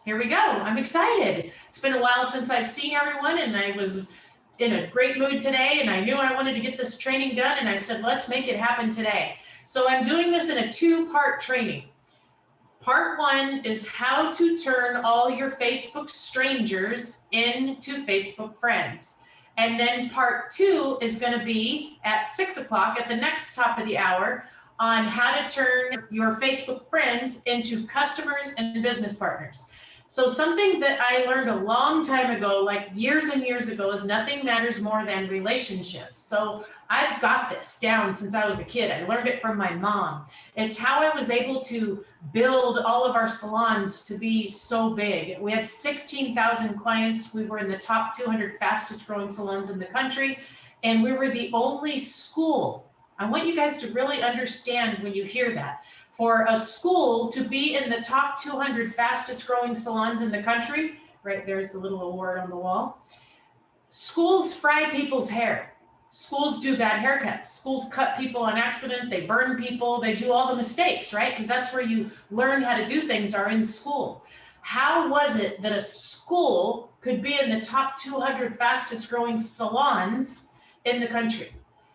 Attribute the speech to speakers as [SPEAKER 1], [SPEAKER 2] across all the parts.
[SPEAKER 1] here we go. I'm excited. It's been a while since I've seen everyone, and I was in a great mood today, and I knew I wanted to get this training done, and I said, let's make it happen today. So I'm doing this in a two-part training. Part one is how to turn all your Facebook strangers into Facebook friends. And then part two is going to be at 6 o'clock at the next top of the hour on how to turn your Facebook friends into customers and business partners. So something that I learned a long time ago, like years and years ago, is nothing matters more than relationships. So I've got this down since I was a kid. I learned it from my mom. It's how I was able to build all of our salons to be so big. We had 16,000 clients. We were in the top 200 fastest growing salons in the country. And we were the only school. I want you guys to really understand when you hear that. For a school to be in the top 200 fastest growing salons in the country, right there's the little award on the wall. Schools fry people's hair. Schools do bad haircuts. Schools cut people on accident. They burn people. They do all the mistakes, right? Because that's where you learn how to do things, are in school. How was it that a school could be in the top 200 fastest growing salons in the country?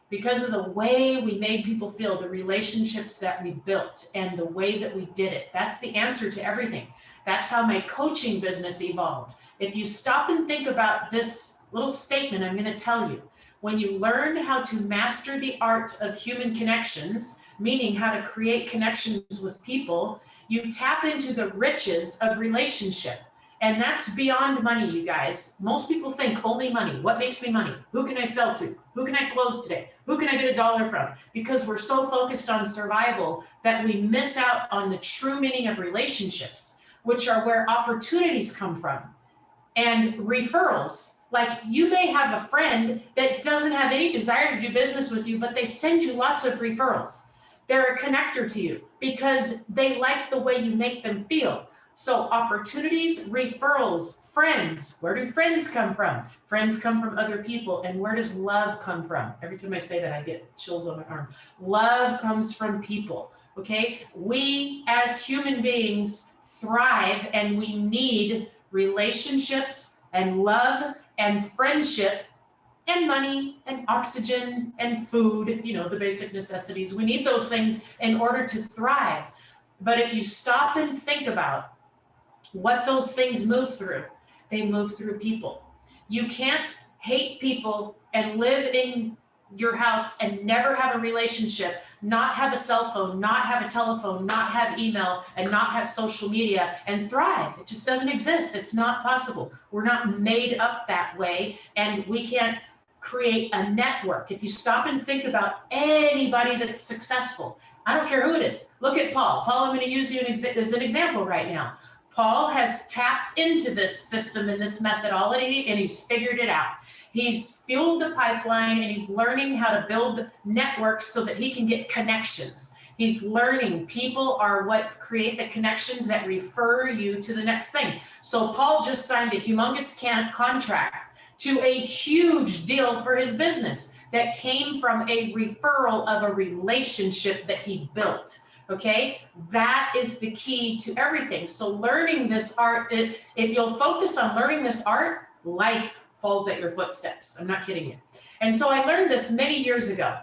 [SPEAKER 1] Because of the way we made people feel, the relationships that we built, and the way that we did it. That's the answer to everything. That's how my coaching business evolved. If you stop and think about this little statement I'm going to tell you, when you learn how to master the art of human connections, meaning how to create connections with people, you tap into the riches of relationship. And that's beyond money, you guys. Most people think only money. What makes me money? Who can I sell to? Who can I close today? Who can I get $1 from? Because we're so focused on survival that we miss out on the true meaning of relationships, which are where opportunities come from. And referrals. Like, you may have a friend that doesn't have any desire to do business with you, but they send you lots of referrals. They're a connector to you because they like the way you make them feel. So opportunities, referrals, friends. Where do friends come from? Friends come from other people. And where does love come from? Every time I say that, I get chills on my arm. Love comes from people, okay? We as human beings thrive, and we need relationships and love and friendship and money and oxygen and food, you know, the basic necessities. We need those things in order to thrive. But if you stop and think about what those things move through, they move through people. You can't hate people and live in your house and never have a relationship, not have a cell phone, not have a telephone, not have email, and not have social media and thrive. It just doesn't exist. It's not possible. We're not made up that way, and we can't create a network. If you stop and think about anybody that's successful, I don't care who it is. Look at Paul. Paul, I'm going to use you as an example right now. Paul has tapped into this system and this methodology, and he's figured it out. He's fueled the pipeline, and he's learning how to build networks so that he can get connections. He's learning people are what create the connections that refer you to the next thing. So Paul just signed a humongous contract to a huge deal for his business that came from a referral of a relationship that he built. Okay, that is the key to everything. So learning this art, if you'll focus on learning this art, life falls at your footsteps. I'm not kidding you. And so I learned this many years ago,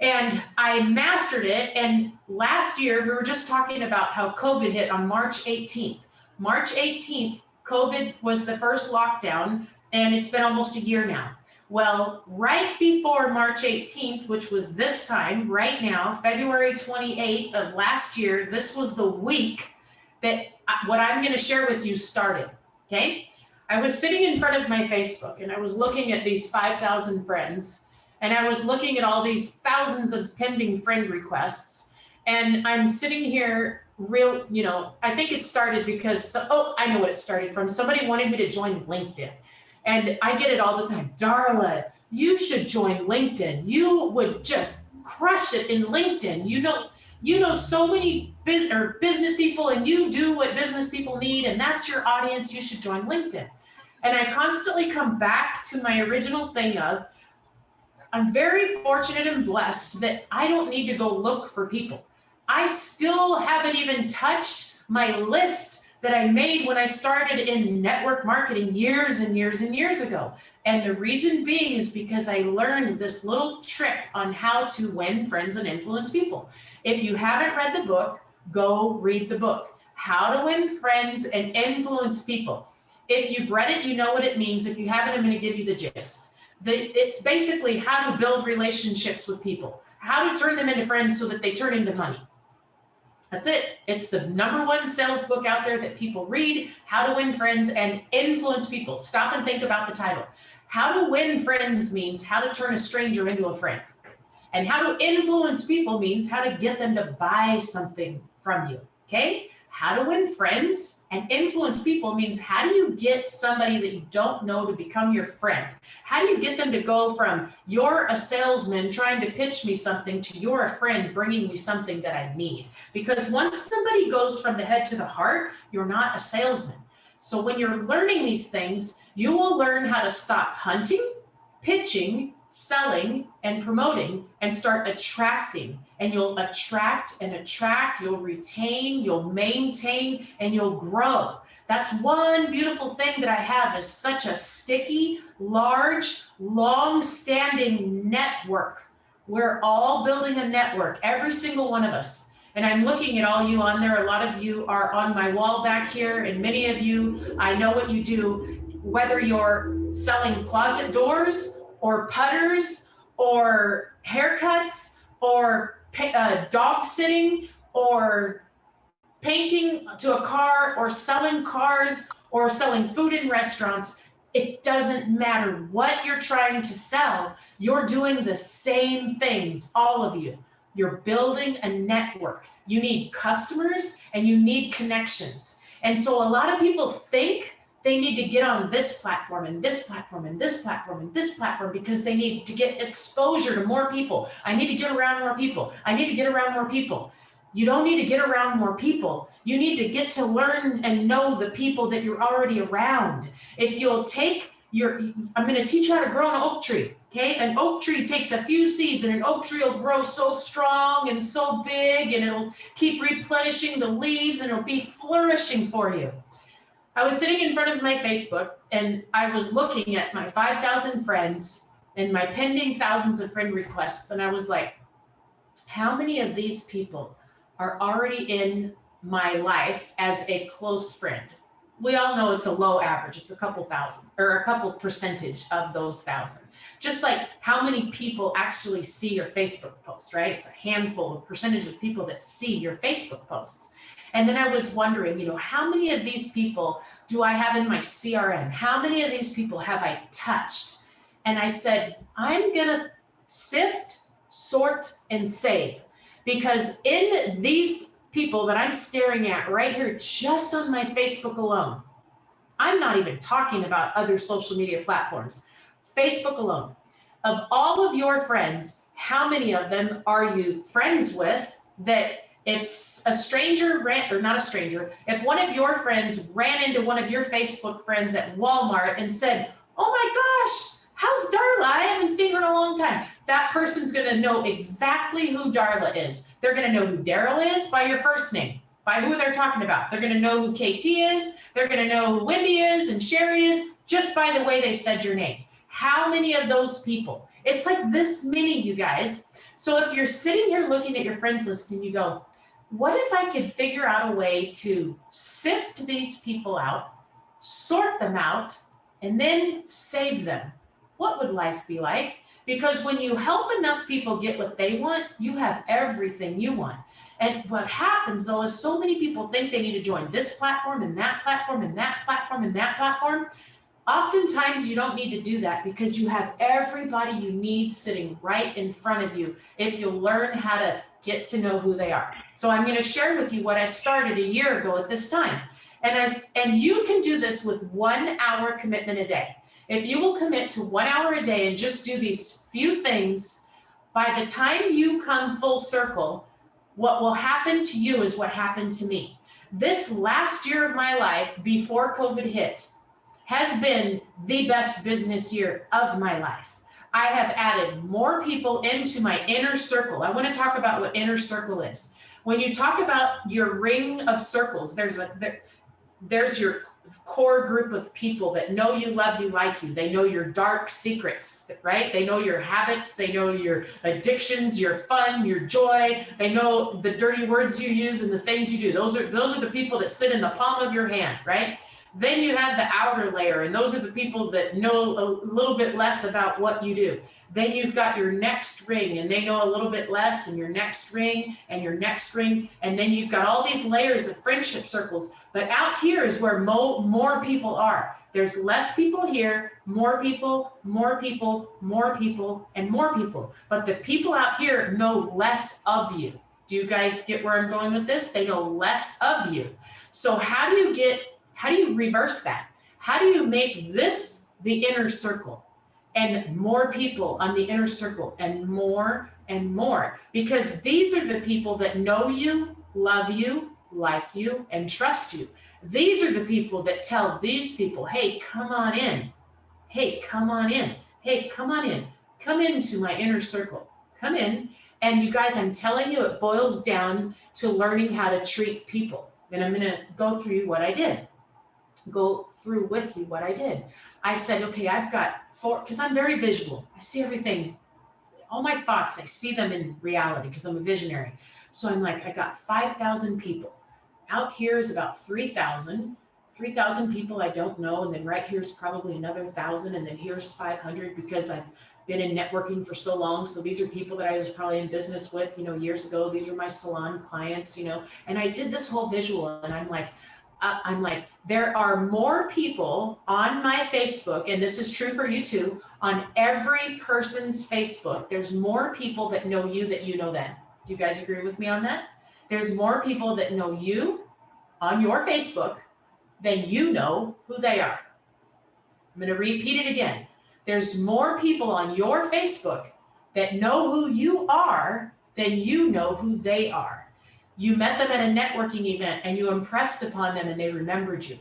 [SPEAKER 1] and I mastered it. And last year, we were just talking about how COVID hit on March 18th. March 18th, COVID was the first lockdown, and it's been almost a year now. Well, right before March 18th, which was this time, right now, February 28th of last year, this was the week that what I'm going to share with you started, okay? I was sitting in front of my Facebook, and I was looking at these 5,000 friends, and I was looking at all these thousands of pending friend requests, and I'm sitting here I think it started because, I know what it started from. Somebody wanted me to join LinkedIn. And I get it all the time. Darla, you should join LinkedIn. You would just crush it in LinkedIn. You know so many business people, and you do what business people need, and that's your audience. You should join LinkedIn. And I constantly come back to my original thing of, I'm very fortunate and blessed that I don't need to go look for people. I still haven't even touched my list that I made when I started in network marketing years and years and years ago. And the reason being is because I learned this little trick on how to win friends and influence people. If you haven't read the book, go read the book. How to Win Friends and Influence People. If you've read it, you know what it means. If you haven't, I'm going to give you the gist. It's basically how to build relationships with people, how to turn them into friends so that they turn into money. That's it. It's the #1 sales book out there that people read, How to Win Friends and Influence People. Stop and think about the title. How to win friends means how to turn a stranger into a friend. And how to influence people means how to get them to buy something from you, okay? How to win friends and influence people means how do you get somebody that you don't know to become your friend? How do you get them to go from you're a salesman trying to pitch me something to you're a friend bringing me something that I need? Because once somebody goes from the head to the heart, you're not a salesman. So when you're learning these things, you will learn how to stop hunting, pitching, selling, and promoting, and start attracting. And you'll attract and attract, you'll retain, you'll maintain, and you'll grow. That's one beautiful thing that I have is such a sticky, large, long-standing network. We're all building a network, every single one of us. And I'm looking at all you on there. A lot of you are on my wall back here, and many of you, I know what you do, whether you're selling closet doors or putters or haircuts or dog sitting or painting to a car or selling cars or selling food in restaurants. It doesn't matter what you're trying to sell. You're doing the same things, all of you. You're building a network. You need customers and you need connections. And so a lot of people think they need to get on this platform and this platform and this platform and this platform because they need to get exposure to more people. I need to get around more people. I need to get around more people. You don't need to get around more people. You need to get to learn and know the people that you're already around. If you'll take I'm going to teach you how to grow an oak tree. Okay. An oak tree takes a few seeds and an oak tree will grow so strong and so big and it'll keep replenishing the leaves and it'll be flourishing for you. I was sitting in front of my Facebook and I was looking at my 5,000 friends and my pending thousands of friend requests. And I was like, how many of these people are already in my life as a close friend? We all know it's a low average. It's a couple thousand or a couple percentage of those thousand. Just like how many people actually see your Facebook posts, right? It's a handful of percentage of people that see your Facebook posts. And then I was wondering, how many of these people do I have in my CRM? How many of these people have I touched? And I said, I'm going to sift, sort, and save. Because in these people that I'm staring at right here, just on my Facebook alone, I'm not even talking about other social media platforms, Facebook alone. Of all of your friends, how many of them are you friends with that if a stranger if one of your friends ran into one of your Facebook friends at Walmart and said, oh my gosh, how's Darla? I haven't seen her in a long time. That person's going to know exactly who Darla is. They're going to know who Daryl is by your first name, by who they're talking about. They're going to know who KT is. They're going to know who Wendy is and Sherry is just by the way they said your name. How many of those people? It's like this many, you guys. So if you're sitting here looking at your friends list and you go, what if I could figure out a way to sift these people out, sort them out, and then save them? What would life be like? Because when you help enough people get what they want, you have everything you want. And what happens though is so many people think they need to join this platform and that platform and that platform and that platform. Oftentimes you don't need to do that because you have everybody you need sitting right in front of you if you'll learn how to get to know who they are. So I'm going to share with you what I started a year ago at this time. And you can do this with 1 hour commitment a day. If you will commit to 1 hour a day and just do these few things, by the time you come full circle, what will happen to you is what happened to me. This last year of my life before COVID hit has been the best business year of my life. I have added more people into my inner circle. I want to talk about what inner circle is. When you talk about your ring of circles, there's your core group of people that know you, love you, like you. They know your dark secrets, right? They know your habits. They know your addictions, your fun, your joy. They know the dirty words you use and the things you do. Those are the people that sit in the palm of your hand, right? Then you have the outer layer, and those are the people that know a little bit less about what you do. Then you've got your next ring, and they know a little bit less, and your next ring, and your next ring. And then you've got all these layers of friendship circles. But out here is where more people are. There's less people here, more people, more people, more people, and more people. But the people out here know less of you. Do you guys get where I'm going with this? They know less of you. So how do you reverse that? How do you make this the inner circle and more people on the inner circle and more and more? Because these are the people that know you, love you, like you, and trust you. These are the people that tell these people, hey, come on in. Hey, come on in. Hey, come on in. Come into my inner circle. Come in. And you guys, I'm telling you, it boils down to learning how to treat people. And I'm going to go through what I did. Go through with you what I did. I said, okay, I've got 4, because I'm very visual. I see everything, all my thoughts, I see them in reality because I'm a visionary. So I'm like, I got 5,000 people. Out here is about 3,000 people I don't know. And then right here is probably another 1,000. And then here's 500 because I've been in networking for so long. So these are people that I was probably in business with, years ago. These are my salon clients, and I did this whole visual, and I'm like, there are more people on my Facebook, and this is true for you too, on every person's Facebook. There's more people that know you that you know them. Do you guys agree with me on that? There's more people that know you on your Facebook than you know who they are. I'm going to repeat it again. There's more people on your Facebook that know who you are than you know who they are. You met them at a networking event and you impressed upon them and they remembered you.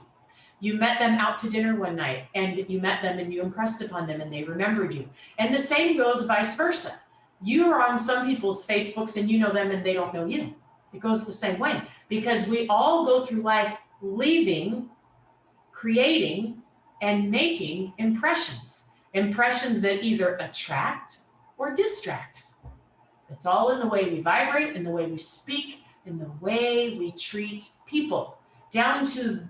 [SPEAKER 1] You met them out to dinner one night and you met them and you impressed upon them and they remembered you. And the same goes vice versa. You are on some people's Facebooks and you know them and they don't know you. It goes the same way because we all go through life leaving, creating, and making impressions. Impressions that either attract or distract. It's all in the way we vibrate, in the way we speak, in the way we treat people, down to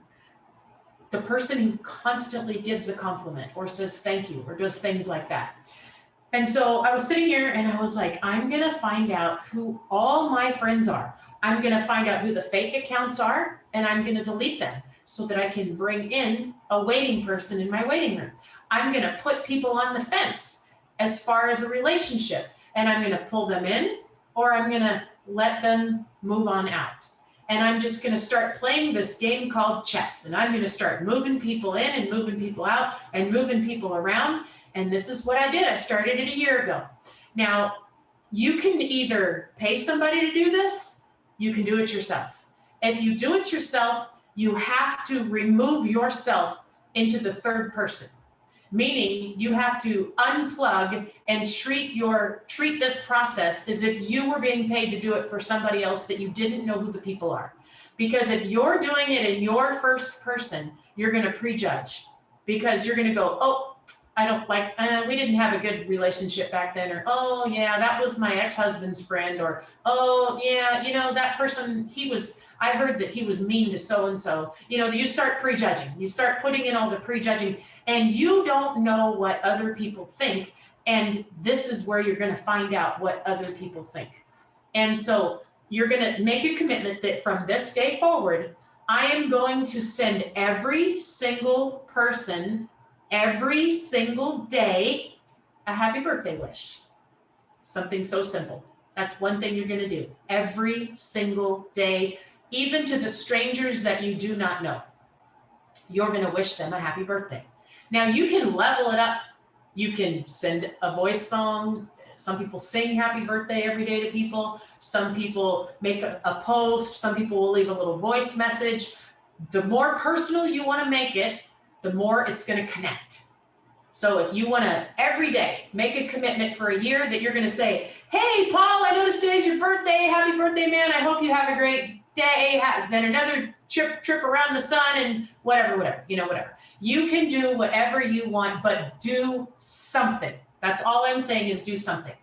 [SPEAKER 1] the person who constantly gives a compliment or says thank you or does things like that. And so I was sitting here and I was like, I'm going to find out who all my friends are. I'm going to find out who the fake accounts are, and I'm going to delete them so that I can bring in a waiting person in my waiting room. I'm going to put people on the fence as far as a relationship, and I'm going to pull them in or I'm going to let them move on out. And I'm just going to start playing this game called chess, and I'm going to start moving people in and moving people out and moving people around. And this is what I did. I started it a year ago. Now, you can either pay somebody to do this, you can do it yourself. If you do it yourself, you have to remove yourself into the third person, meaning you have to unplug and treat this process as if you were being paid to do it for somebody else that you didn't know who the people are. Because if you're doing it in your first person, you're going to prejudge because you're going to go, oh, I don't like, we didn't have a good relationship back then, or, oh yeah, that was my ex-husband's friend, or, oh yeah, that person, I heard that he was mean to so-and-so. You start prejudging, you start putting in all the prejudging, and you don't know what other people think. And this is where you're going to find out what other people think. And so you're going to make a commitment that from this day forward, I am going to send every single person every single day a happy birthday wish. Something so simple. That's one thing you're going to do every single day, even to the strangers that you do not know. You're going to wish them a happy birthday. Now you can level it up. You can send a voice song. Some people sing happy birthday every day to people. Some people make a post. Some people will leave a little voice message. The more personal you want to make it, the more it's going to connect. So if you want to every day make a commitment for a year that you're going to say, hey, Paul, I noticed today's your birthday. Happy birthday, man. I hope you have a great day, then another trip around the sun, and whatever, you know, whatever. You can do whatever you want, but do something. That's all I'm saying is do something.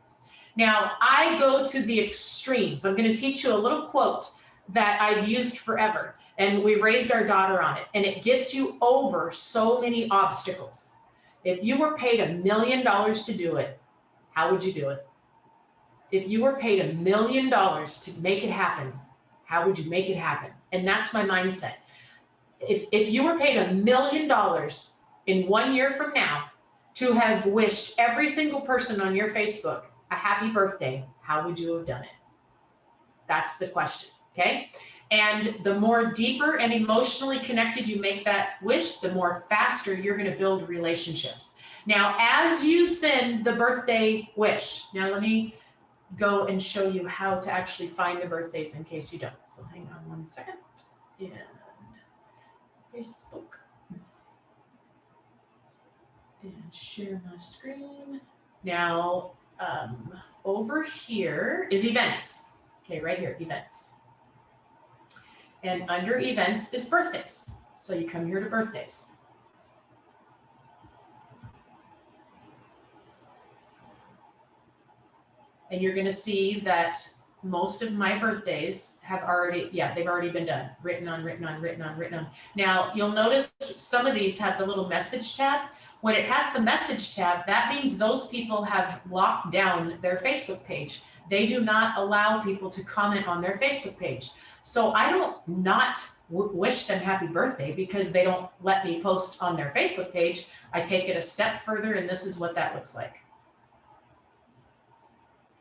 [SPEAKER 1] Now, I go to the extremes. I'm going to teach you a little quote that I've used forever, and we raised our daughter on it, and it gets you over so many obstacles. If you were paid $1 million to do it, how would you do it? If you were paid $1 million to make it happen, how would you make it happen? And that's my mindset. If you were paid $1 million in 1 year from now to have wished every single person on your Facebook a happy birthday, how would you have done it? That's the question, okay? And the more deeper and emotionally connected you make that wish, the more faster you're going to build relationships. Now, as you send the birthday wish, now let me go and show you how to actually find the birthdays in case you don't. So hang on 1 second. And Facebook. And share my screen. Now, over here is events. Okay, right here, events. And under events is birthdays. So you come here to birthdays. And you're going to see that most of my birthdays have already, they've already been done. Written on. Now, you'll notice some of these have the little message tab. When it has the message tab, that means those people have locked down their Facebook page. They do not allow people to comment on their Facebook page. So I don't not wish them happy birthday because they don't let me post on their Facebook page. I take it a step further, and this is what that looks like.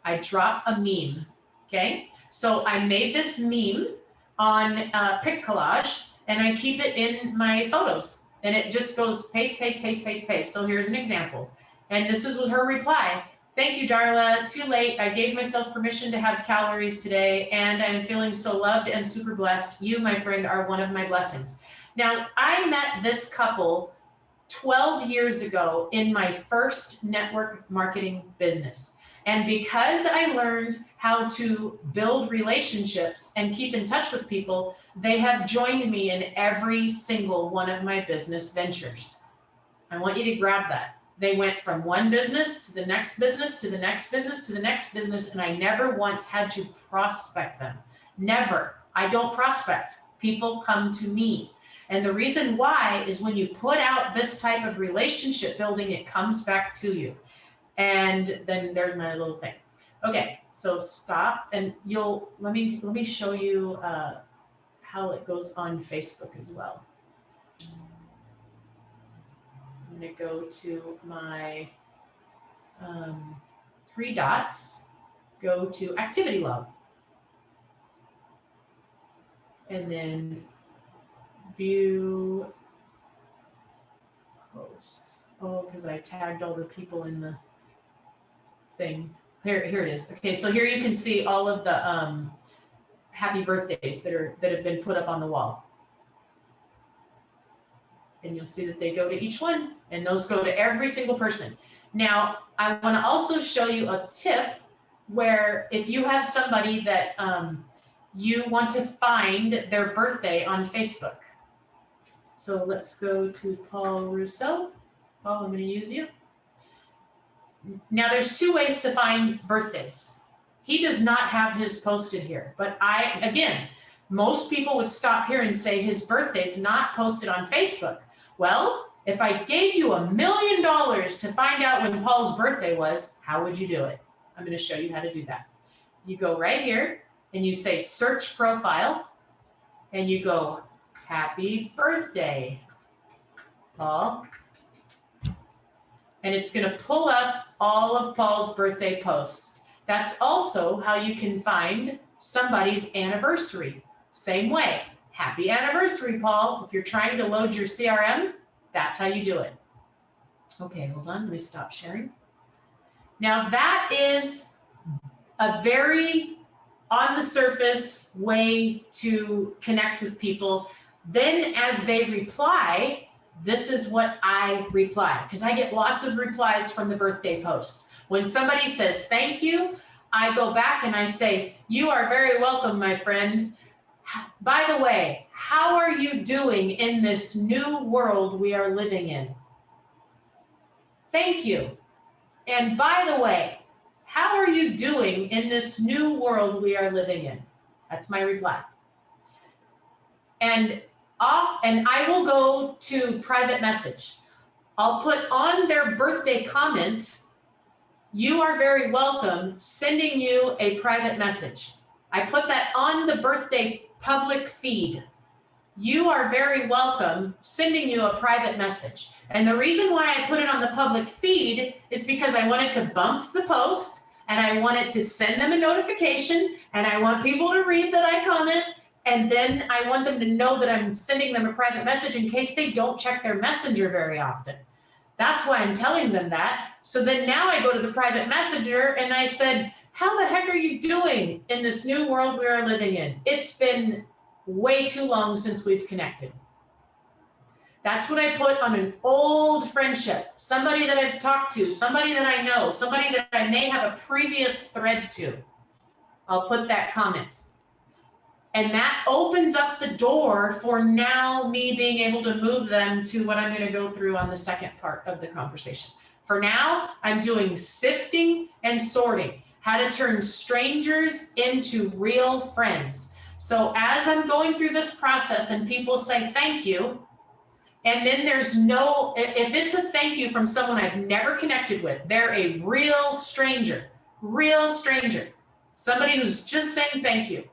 [SPEAKER 1] I drop a meme, okay? So I made this meme on Pic Collage, and I keep it in my photos. And it just goes paste, paste, paste, paste, paste. So here's an example. And this was her reply. Thank you, Darla. Too late. I gave myself permission to have calories today, and I'm feeling so loved and super blessed. You, my friend, are one of my blessings. Now, I met this couple 12 years ago in my first network marketing business. And because I learned how to build relationships and keep in touch with people, they have joined me in every single one of my business ventures. I want you to grab that. They went from one business to the next business, to the next business, to the next business, and I never once had to prospect them. Never. I don't prospect. People come to me. And the reason why is when you put out this type of relationship building, it comes back to you. And then there's my little thing. Okay, so stop, and let me show you how it goes on Facebook as well. I'm gonna go to my 3 dots, go to activity log, and then view posts. Oh, because I tagged all the people in the thing. Here it is. Okay, so here you can see all of the happy birthdays that have been put up on the wall. And you'll see that they go to each one, and those go to every single person. Now, I want to also show you a tip where if you have somebody that you want to find their birthday on Facebook. So let's go to Paul Rousseau. Paul, I'm going to use you. Now, there's 2 ways to find birthdays. He does not have his posted here, but again, most people would stop here and say his birthday is not posted on Facebook. Well, if I gave you $1 million to find out when Paul's birthday was, how would you do it? I'm going to show you how to do that. You go right here and you say search profile, and you go happy birthday, Paul. And it's going to pull up all of Paul's birthday posts. That's also how you can find somebody's anniversary. Same way. Happy anniversary, Paul. If you're trying to load your CRM, that's how you do it. Okay, hold on. Let me stop sharing. Now, that is a very on the surface way to connect with people. Then as they reply, this is what I reply, because I get lots of replies from the birthday posts. When somebody says thank you, I go back and I say, you are very welcome, my friend. By the way, how are you doing in this new world we are living in? Thank you. And by the way, how are you doing in this new world we are living in? That's my reply. And I will go to private message. I'll put on their birthday comment, you are very welcome, sending you a private message. I put that on the birthday public feed. You are very welcome, sending you a private message. And the reason why I put it on the public feed is because I wanted to bump the post and I wanted to send them a notification and I want people to read that I comment. And then I want them to know that I'm sending them a private message in case they don't check their messenger very often. That's why I'm telling them that. So then now I go to the private messenger and I said, how the heck are you doing in this new world we are living in? It's been way too long since we've connected. That's what I put on an old friendship, somebody that I've talked to, somebody that I know, somebody that I may have a previous thread to. I'll put that comment. And that opens up the door for now me being able to move them to what I'm going to go through on the second part of the conversation. For now, I'm doing sifting and sorting, how to turn strangers into real friends. So as I'm going through this process and people say thank you, and then there's no, if it's a thank you from someone I've never connected with, they're a real stranger, somebody who's just saying thank you.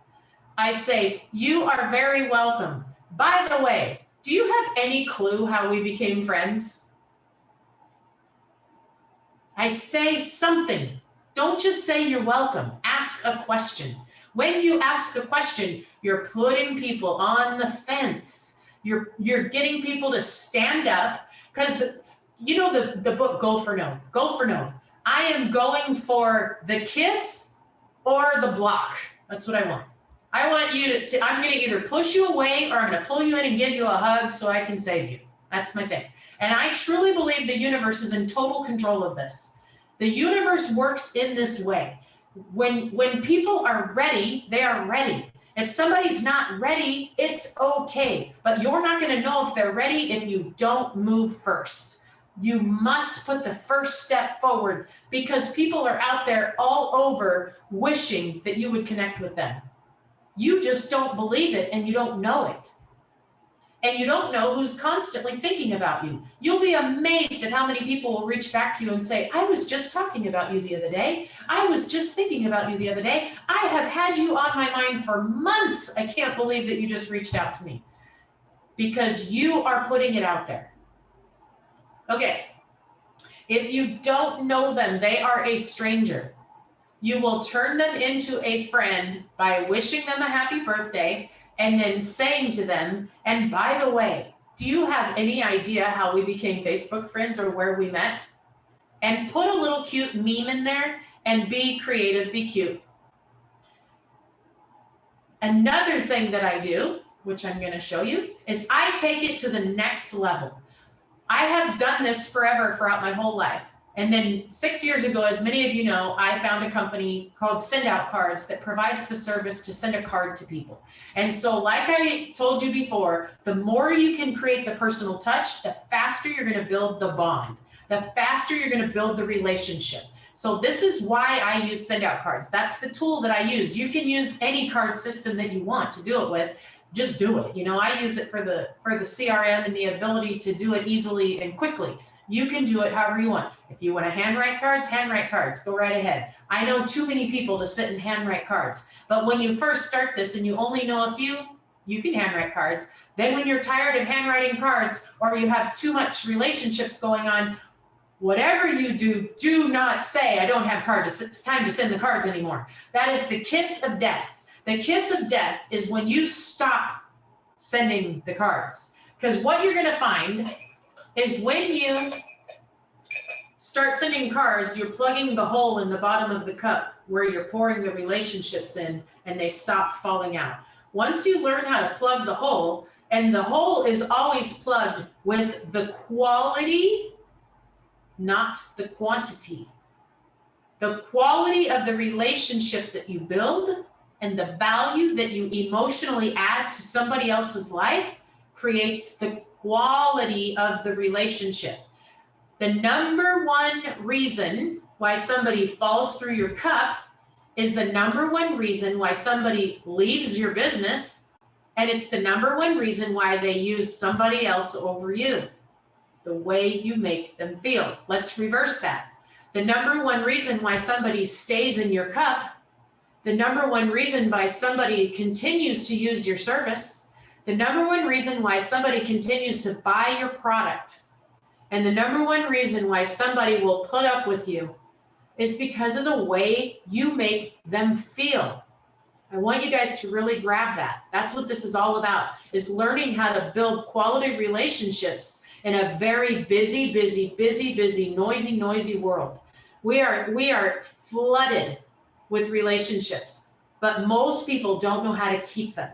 [SPEAKER 1] I say, you are very welcome. By the way, do you have any clue how we became friends? I say something. Don't just say you're welcome. Ask a question. When you ask a question, you're putting people on the fence. You're getting people to stand up because you know the book Go for No. Go for No. I am going for the kiss or the block. That's what I want. I want you to, I'm going to either push you away or I'm going to pull you in and give you a hug so I can save you. That's my thing. And I truly believe the universe is in total control of this. The universe works in this way. When people are ready, they are ready. If somebody's not ready, it's okay. But you're not going to know if they're ready if you don't move first. You must put the first step forward because people are out there all over wishing that you would connect with them. You just don't believe it and you don't know it. And you don't know who's constantly thinking about you. You'll be amazed at how many people will reach back to you and say, I was just talking about you the other day. I was just thinking about you the other day. I have had you on my mind for months. I can't believe that you just reached out to me because you are putting it out there. Okay. If you don't know them, they are a stranger. You will turn them into a friend by wishing them a happy birthday and then saying to them, and by the way, do you have any idea how we became Facebook friends or where we met? And put a little cute meme in there and be creative, be cute. Another thing that I do, which I'm going to show you, is I take it to the next level. I have done this forever throughout my whole life. And then 6 years ago, as many of you know, I found a company called Send Out Cards that provides the service to send a card to people. And so like I told you before, the more you can create the personal touch, the faster you're going to build the bond, the faster you're going to build the relationship. So this is why I use Send Out Cards. That's the tool that I use. You can use any card system that you want to do it with. Just do it. You know, I use it for the CRM and the ability to do it easily and quickly. You can do it however you want. If you want to handwrite cards, go right ahead. I know too many people to sit and handwrite cards. But when you first start this and you only know a few, you can handwrite cards. Then when you're tired of handwriting cards or you have too much relationships going on, whatever you do, do not say, I don't have cards. It's time to send the cards anymore. That is the kiss of death. The kiss of death is when you stop sending the cards. Because what you're going to find is when you start sending cards, you're plugging the hole in the bottom of the cup where you're pouring the relationships in and they stop falling out. Once you learn how to plug the hole, and the hole is always plugged with the quality, not the quantity. The quality of the relationship that you build and the value that you emotionally add to somebody else's life creates the quality of the relationship. The number one reason why somebody falls through your cup is the number one reason why somebody leaves your business, and it's the number one reason why they use somebody else over you. The way you make them feel. Let's reverse that. The number one reason why somebody stays in your cup, the number one reason why somebody continues to use your service, the number one reason why somebody continues to buy your product, and the number one reason why somebody will put up with you is because of the way you make them feel. I want you guys to really grab that. That's what this is all about, is learning how to build quality relationships in a very busy, noisy world. We are flooded with relationships, but most people don't know how to keep them.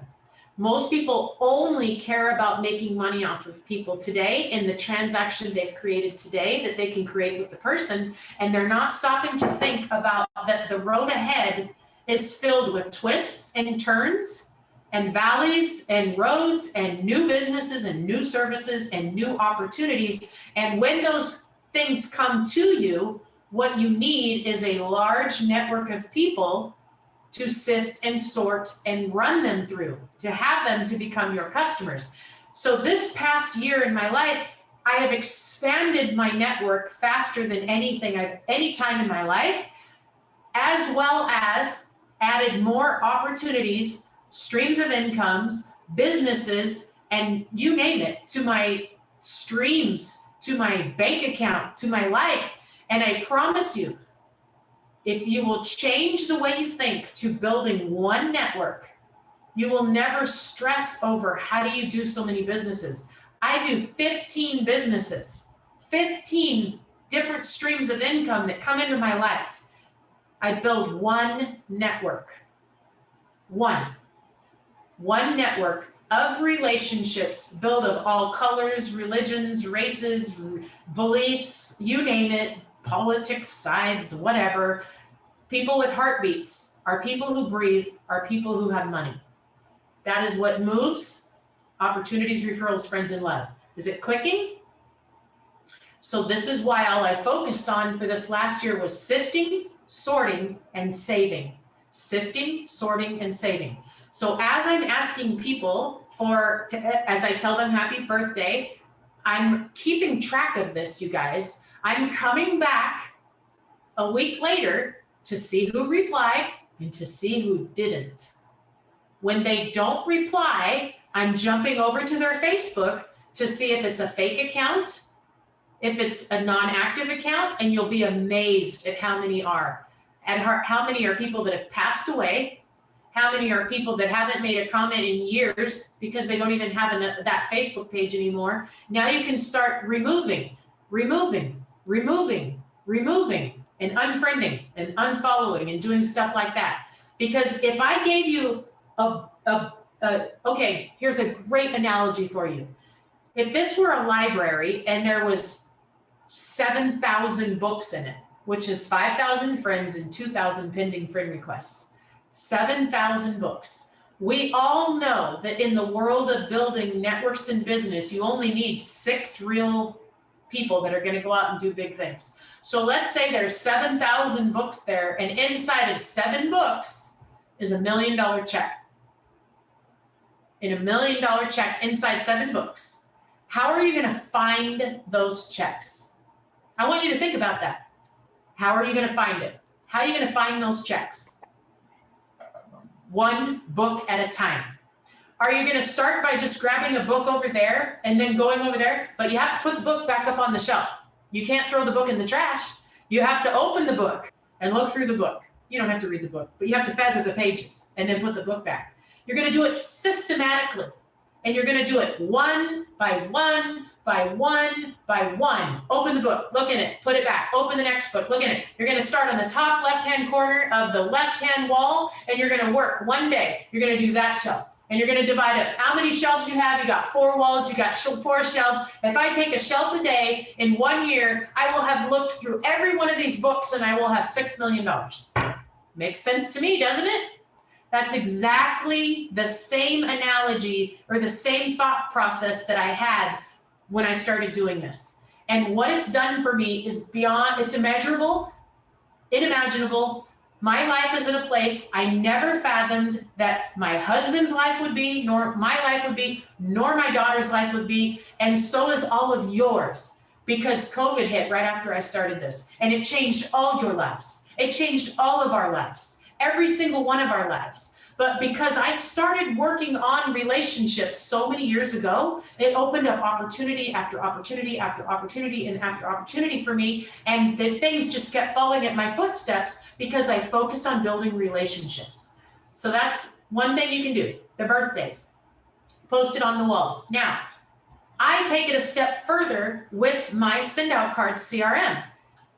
[SPEAKER 1] Most people only care about making money off of people today in the transaction they've created today that they can create with the person, and they're not stopping to think about that the road ahead is filled with twists and turns and valleys and roads and new businesses and new services and new opportunities. And when those things come to you, what you need is a large network of people to sift and sort and run them through, to have them to become your customers. So this past year in my life, I have expanded my network faster than any time in my life, as well as added more opportunities, streams of incomes, businesses, and you name it, to my streams, to my bank account, to my life. And I promise you, if you will change the way you think to building one network, you will never stress over how do you do so many businesses. I do 15 businesses, 15 different streams of income that come into my life. I build one network, one network of relationships built of all colors, religions, races, beliefs, you name it, politics, sides, whatever. People with heartbeats are people who breathe, are people who have money. That is what moves opportunities, referrals, friends, and love. Is it clicking? So this is why all I focused on for this last year was sifting, sorting, and saving. Sifting, sorting, and saving. So as I'm asking people as I tell them happy birthday, I'm keeping track of this, you guys. I'm coming back a week later to see who replied and to see who didn't. When they don't reply, I'm jumping over to their Facebook to see if it's a fake account, if it's a non-active account, and you'll be amazed at how many are. And how many are people that have passed away, how many are people that haven't made a comment in years because they don't even have that Facebook page anymore. Now you can start removing, and unfriending and unfollowing and doing stuff like that. Because if I gave you okay, here's a great analogy for you. If this were a library and there was 7,000 books in it, which is 5,000 friends and 2,000 pending friend requests, 7,000 books. We all know that in the world of building networks and business, you only need 6 real people that are going to go out and do big things. So let's say there's 7,000 books there, and inside of 7 books is $1 million check. In $1 million check inside 7 books, how are you going to find those checks? I want you to think about that. How are you going to find it? How are you going to find those checks? One book at a time. Are you going to start by just grabbing a book over there and then going over there? But you have to put the book back up on the shelf. You can't throw the book in the trash. You have to open the book and look through the book. You don't have to read the book, but you have to feather the pages and then put the book back. You're going to do it systematically, and you're going to do it one by one by one by one. Open the book, look in it, put it back, open the next book, look in it. You're going to start on the top left-hand corner of the left-hand wall, and you're going to work one day. You're going to do that shelf, and you're going to divide up how many shelves you have. You got 4 walls, you got 4 shelves. If I take a shelf a day in 1 year, I will have looked through every one of these books, and I will have $6 million. Makes sense to me, doesn't it? That's exactly the same analogy or the same thought process that I had when I started doing this. And what it's done for me is beyond, it's immeasurable, unimaginable. My life is in a place I never fathomed that my husband's life would be, nor my life would be, nor my daughter's life would be. And so is all of yours, because COVID hit right after I started this. And it changed all your lives. It changed all of our lives, every single one of our lives. But because I started working on relationships so many years ago, it opened up opportunity after opportunity after opportunity and after opportunity for me. And the things just kept falling at my footsteps because I focused on building relationships. So that's one thing you can do. The birthdays, post it on the walls. Now, I take it a step further with my send out cards CRM.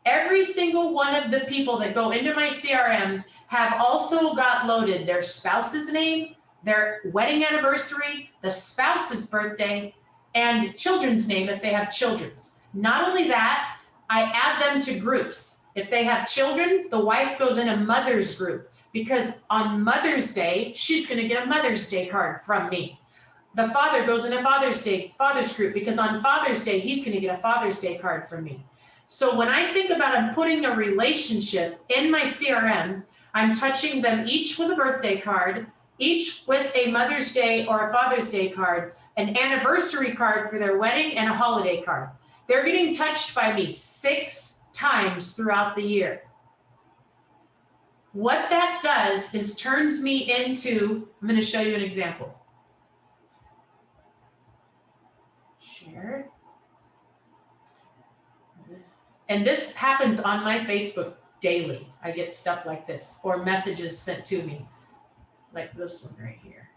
[SPEAKER 1] Every single one of the people that go into my CRM have also got loaded their spouse's name, their wedding anniversary, the spouse's birthday, and children's name if they have children's. Not only that, I add them to groups. If they have children, the wife goes in a mother's group, because on Mother's Day, she's going to get a Mother's Day card from me. The father goes in a Father's group, because on Father's Day, he's going to get a Father's Day card from me. So when I think about putting a relationship in my CRM, I'm touching them each with a birthday card, each with a Mother's Day or a Father's Day card, an anniversary card for their wedding, and a holiday card. They're getting touched by me 6 times throughout the year. What that does is turns me into, I'm going to show you an example. Share. And this happens on my Facebook daily. I get stuff like this, or messages sent to me, like this one right here.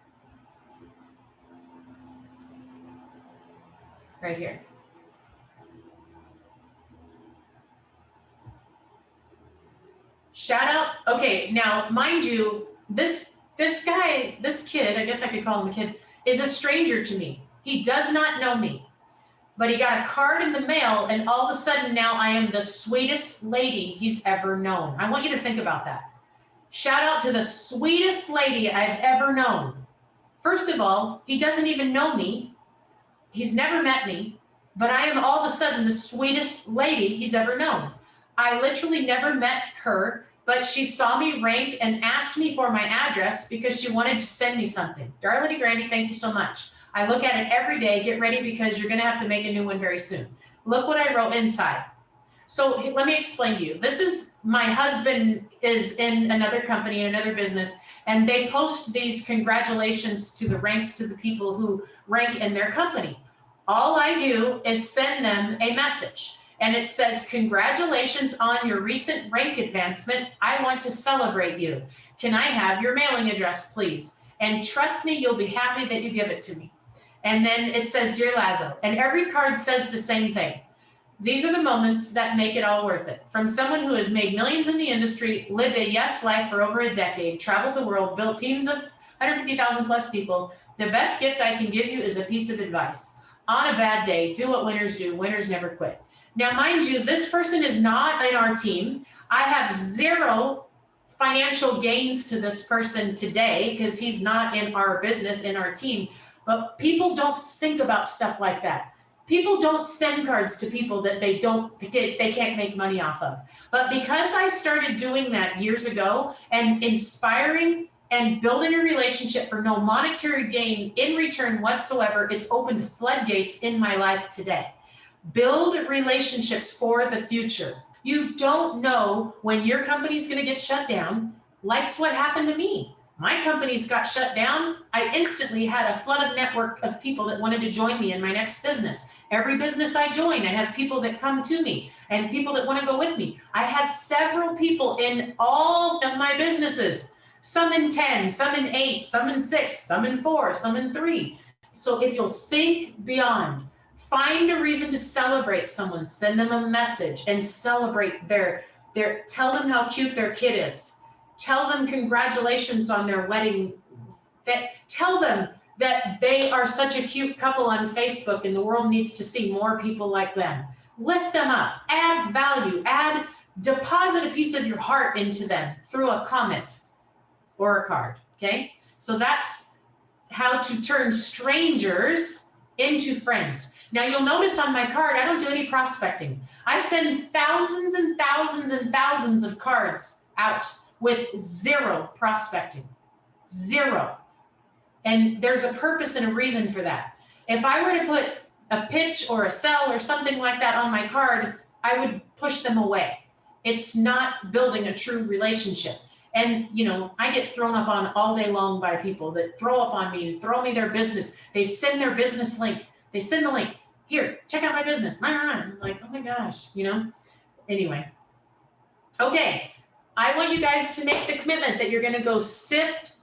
[SPEAKER 1] Right here. Shout out. Okay, now mind you, this guy, this kid, I guess I could call him a kid, is a stranger to me. He does not know me. But he got a card in the mail, and all of a sudden now I am the sweetest lady he's ever known. I want you to think about that. Shout out to the sweetest lady I've ever known. First of all, he doesn't even know me. He's never met me, but I am all of a sudden the sweetest lady he's ever known. I literally never met her, but she saw me rank and asked me for my address because she wanted to send me something. Darlene Grandy, thank you so much. I look at it every day. Get ready, because you're going to have to make a new one very soon. Look what I wrote inside. So let me explain to you. This is, my husband is in another company, in another business, and they post these congratulations to the ranks to the people who rank in their company. All I do is send them a message, and it says, congratulations on your recent rank advancement. I want to celebrate you. Can I have your mailing address, please? And trust me, you'll be happy that you give it to me. And then it says, Dear Lazo, and every card says the same thing. These are the moments that make it all worth it. From someone who has made millions in the industry, lived a yes life for over a decade, traveled the world, built teams of 150,000 plus people, the best gift I can give you is a piece of advice. On a bad day, do what winners do. Winners never quit. Now, mind you, this person is not in our team. I have 0 financial gains to this person today because he's not in our business, in our team. But people don't think about stuff like that. People don't send cards to people that they can't make money off of. But because I started doing that years ago and inspiring and building a relationship for no monetary gain in return whatsoever, it's opened floodgates in my life today. Build relationships for the future. You don't know when your company's going to get shut down. Like's what happened to me. My companies got shut down. I instantly had a flood of network of people that wanted to join me in my next business. Every business I join, I have people that come to me and people that want to go with me. I have several people in all of my businesses, some in 10, some in 8, some in 6, some in 4, some in 3. So if you'll think beyond, find a reason to celebrate someone, send them a message and celebrate tell them how cute their kid is. Tell them congratulations on their wedding. Tell them that they are such a cute couple on Facebook and the world needs to see more people like them. Lift them up, add value, deposit a piece of your heart into them through a comment or a card. okay? So that's how to turn strangers into friends. Now you'll notice on my card, I don't do any prospecting. I send thousands and thousands and thousands of cards out with zero prospecting, zero. And there's a purpose and a reason for that. If I were to put a pitch or a sell or something like that on my card, I would push them away. It's not building a true relationship. And, you know, I get thrown up on all day long by people that throw up on me and throw me their business. They send their business link. They send the link. Here, check out my business. I'm like, oh my gosh, you know? Anyway. Okay. I want you guys to make the commitment that you're going to go sift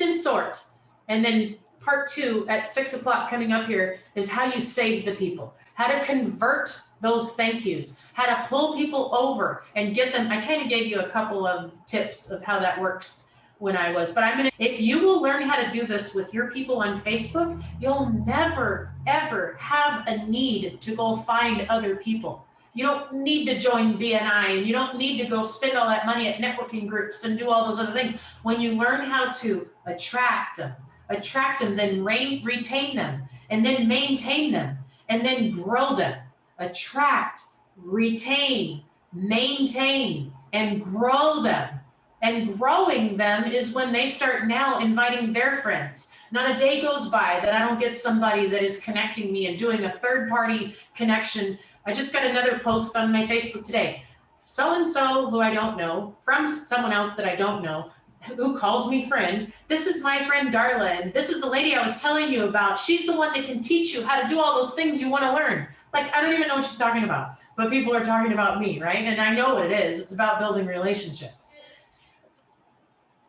[SPEAKER 1] and sort. And then part 2 at 6 o'clock coming up here is how you save the people, how to convert those thank yous, how to pull people over and get them. I kind of gave you a couple of tips of how that works when I was, but if you will learn how to do this with your people on Facebook, you'll never, ever have a need to go find other people. You don't need to join BNI, and you don't need to go spend all that money at networking groups and do all those other things. When you learn how to attract them, then retain them, and then maintain them, and then grow them. Attract, retain, maintain, and grow them. And growing them is when they start now inviting their friends. Not a day goes by that I don't get somebody that is connecting me and doing a third-party connection. I just got another post on my Facebook today. So-and-so, who I don't know, from someone else that I don't know, who calls me friend. This is my friend Darla, and this is the lady I was telling you about. She's the one that can teach you how to do all those things you want to learn. Like, I don't even know what she's talking about, but people are talking about me, right? And I know what it is. It's about building relationships.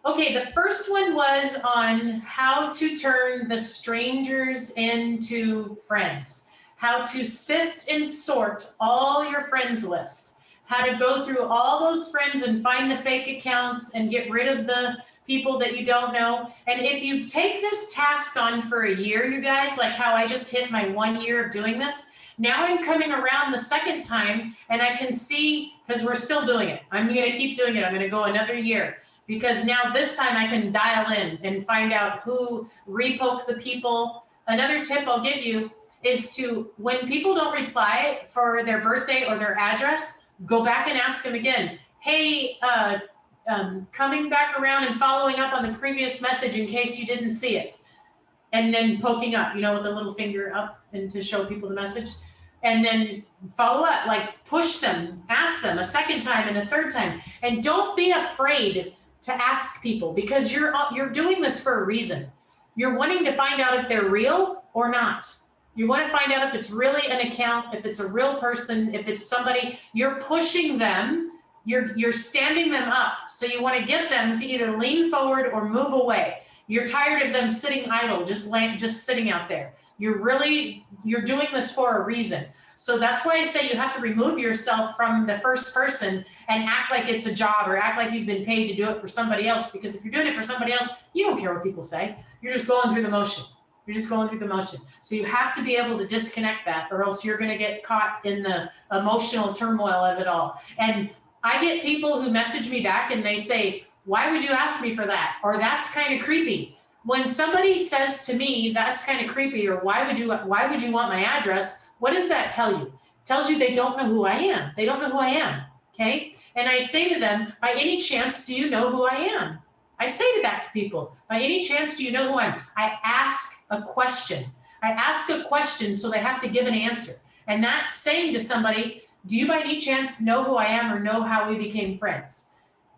[SPEAKER 1] Okay, the first one was on how to turn the strangers into friends, how to sift and sort all your friends list, how to go through all those friends and find the fake accounts and get rid of the people that you don't know. And if you take this task on for a year, you guys, like how I just hit my 1 year of doing this, now I'm coming around the second time and I can see, because we're still doing it. I'm going to keep doing it. I'm going to go another year. Because now this time I can dial in and find out who repoked the people. Another tip I'll give you is to, when people don't reply for their birthday or their address, go back and ask them again. Hey, coming back around and following up on the previous message in case you didn't see it. And then poking up, you know, with the little finger up and to show people the message. And then follow up, like push them, ask them a second time and a third time. And don't be afraid to ask people, because you're doing this for a reason. You're wanting to find out if they're real or not. You want to find out if it's really an account, if it's a real person, if it's somebody. You're pushing them, you're standing them up. So you want to get them to either lean forward or move away. You're tired of them sitting idle, just sitting out there. You're doing this for a reason. So that's why I say you have to remove yourself from the first person and act like it's a job or act like you've been paid to do it for somebody else. Because if you're doing it for somebody else, you don't care what people say. You're just going through the motion. So you have to be able to disconnect that, or else you're going to get caught in the emotional turmoil of it all. And I get people who message me back and they say, why would you ask me for that? Or that's kind of creepy. When somebody says to me, that's kind of creepy, or why would you want my address? What does that tell you? It tells you they don't know who I am. They don't know who I am, okay? And I say to them, by any chance, do you know who I am? I say that to people. By any chance, do you know who I am? I ask a question. So they have to give an answer. And that's saying to somebody, do you by any chance know who I am or know how we became friends?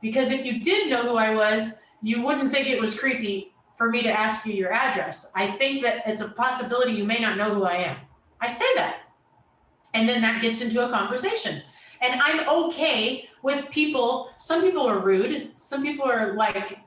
[SPEAKER 1] Because if you did know who I was, you wouldn't think it was creepy for me to ask you your address. I think that it's a possibility you may not know who I am. I say that. And then that gets into a conversation. And I'm okay with people. Some people are rude. Some people are like,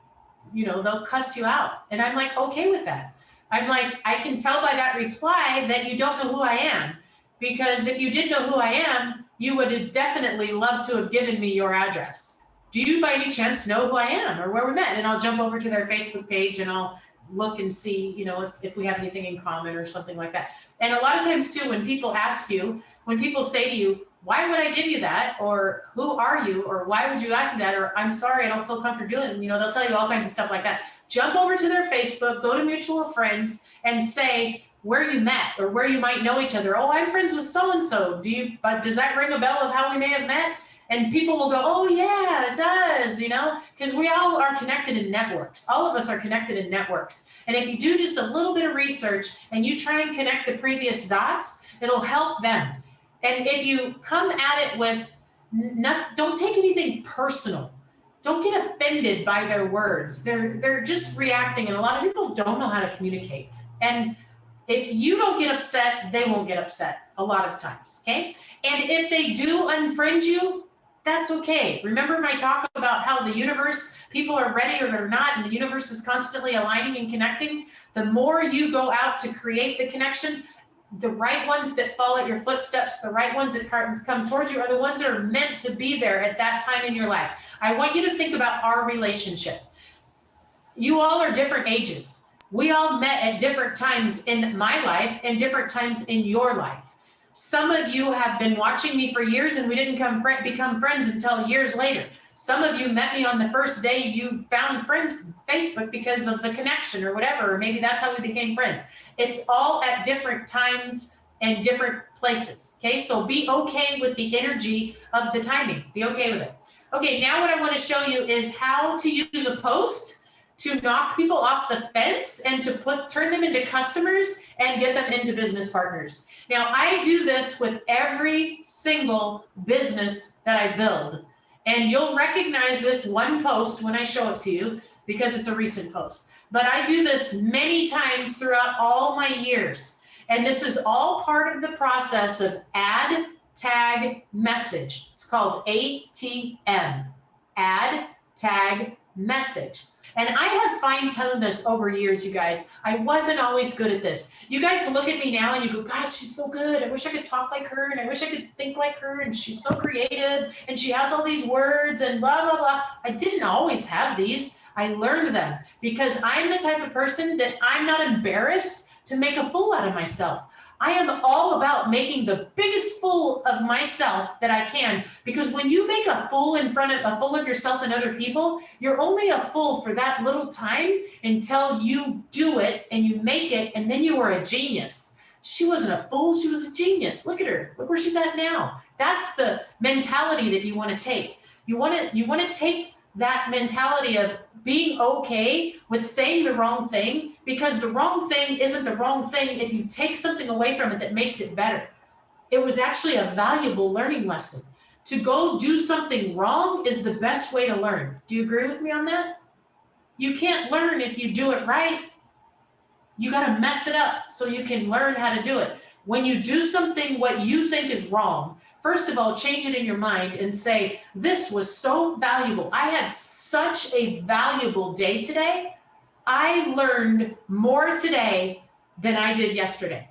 [SPEAKER 1] you know, they'll cuss you out. And I'm like, okay with that. I'm like, I can tell by that reply that you don't know who I am. Because if you did know who I am, you would have definitely loved to have given me your address. Do you by any chance know who I am or where we met? And I'll jump over to their Facebook page and I'll look and see, you know, if we have anything in common or something like that. And a lot of times too, when people say to you, why would I give you that? Or who are you? Or why would you ask me that? Or I'm sorry, I don't feel comfortable doing it. You know, they'll tell you all kinds of stuff like that. Jump over to their Facebook, go to mutual friends and say where you met or where you might know each other. Oh, I'm friends with so-and-so. Does that ring a bell of how we may have met? And people will go, oh yeah, it does, you know, because we all are connected in networks. All of us are connected in networks. And if you do just a little bit of research and you try and connect the previous dots, it'll help them. And if you come at it with, don't take anything personal. Don't get offended by their words. They're just reacting, and a lot of people don't know how to communicate. And if you don't get upset, they won't get upset a lot of times, okay? And if they do unfriend you, that's okay. Remember my talk about how the universe, people are ready or they're not, and the universe is constantly aligning and connecting? The more you go out to create the connection, the right ones that follow at your footsteps, the right ones that come towards you are the ones that are meant to be there at that time in your life. I want you to think about our relationship. You all are different ages. We all met at different times in my life and different times in your life. Some of you have been watching me for years and we didn't become friends until years later. Some of you met me on the first day you found Facebook because of the connection or whatever, or maybe that's how we became friends. It's all at different times and different places, okay? So be okay with the energy of the timing. Be okay with it. Okay, now what I want to show you is how to use a post to knock people off the fence and to turn them into customers and get them into business partners. Now, I do this with every single business that I build. And you'll recognize this one post when I show it to you because it's a recent post. But I do this many times throughout all my years. And this is all part of the process of add, tag, message. It's called ATM, add, tag, message. And I have fine-tuned this over years, you guys. I wasn't always good at this. You guys look at me now and you go, God, she's so good. I wish I could talk like her and I wish I could think like her and she's so creative and she has all these words and blah, blah, blah. I didn't always have these. I learned them because I'm the type of person that I'm not embarrassed to make a fool out of myself. I am all about making the biggest fool of myself that I can, because when you make a fool of yourself and other people, you're only a fool for that little time until you do it and you make it, and then you are a genius. She wasn't a fool, she was a genius. Look at her, look where she's at now. That's the mentality that you want to take. You want to take that mentality of being okay with saying the wrong thing, because the wrong thing isn't the wrong thing if you take something away from it that makes it better. It was actually a valuable learning lesson. To go do something wrong is the best way to learn. Do you agree with me on that? You can't learn if you do it right. You got to mess it up so you can learn how to do it. When you do something what you think is wrong, first of all, change it in your mind and say, this was so valuable. I had such a valuable day today. I learned more today than I did yesterday.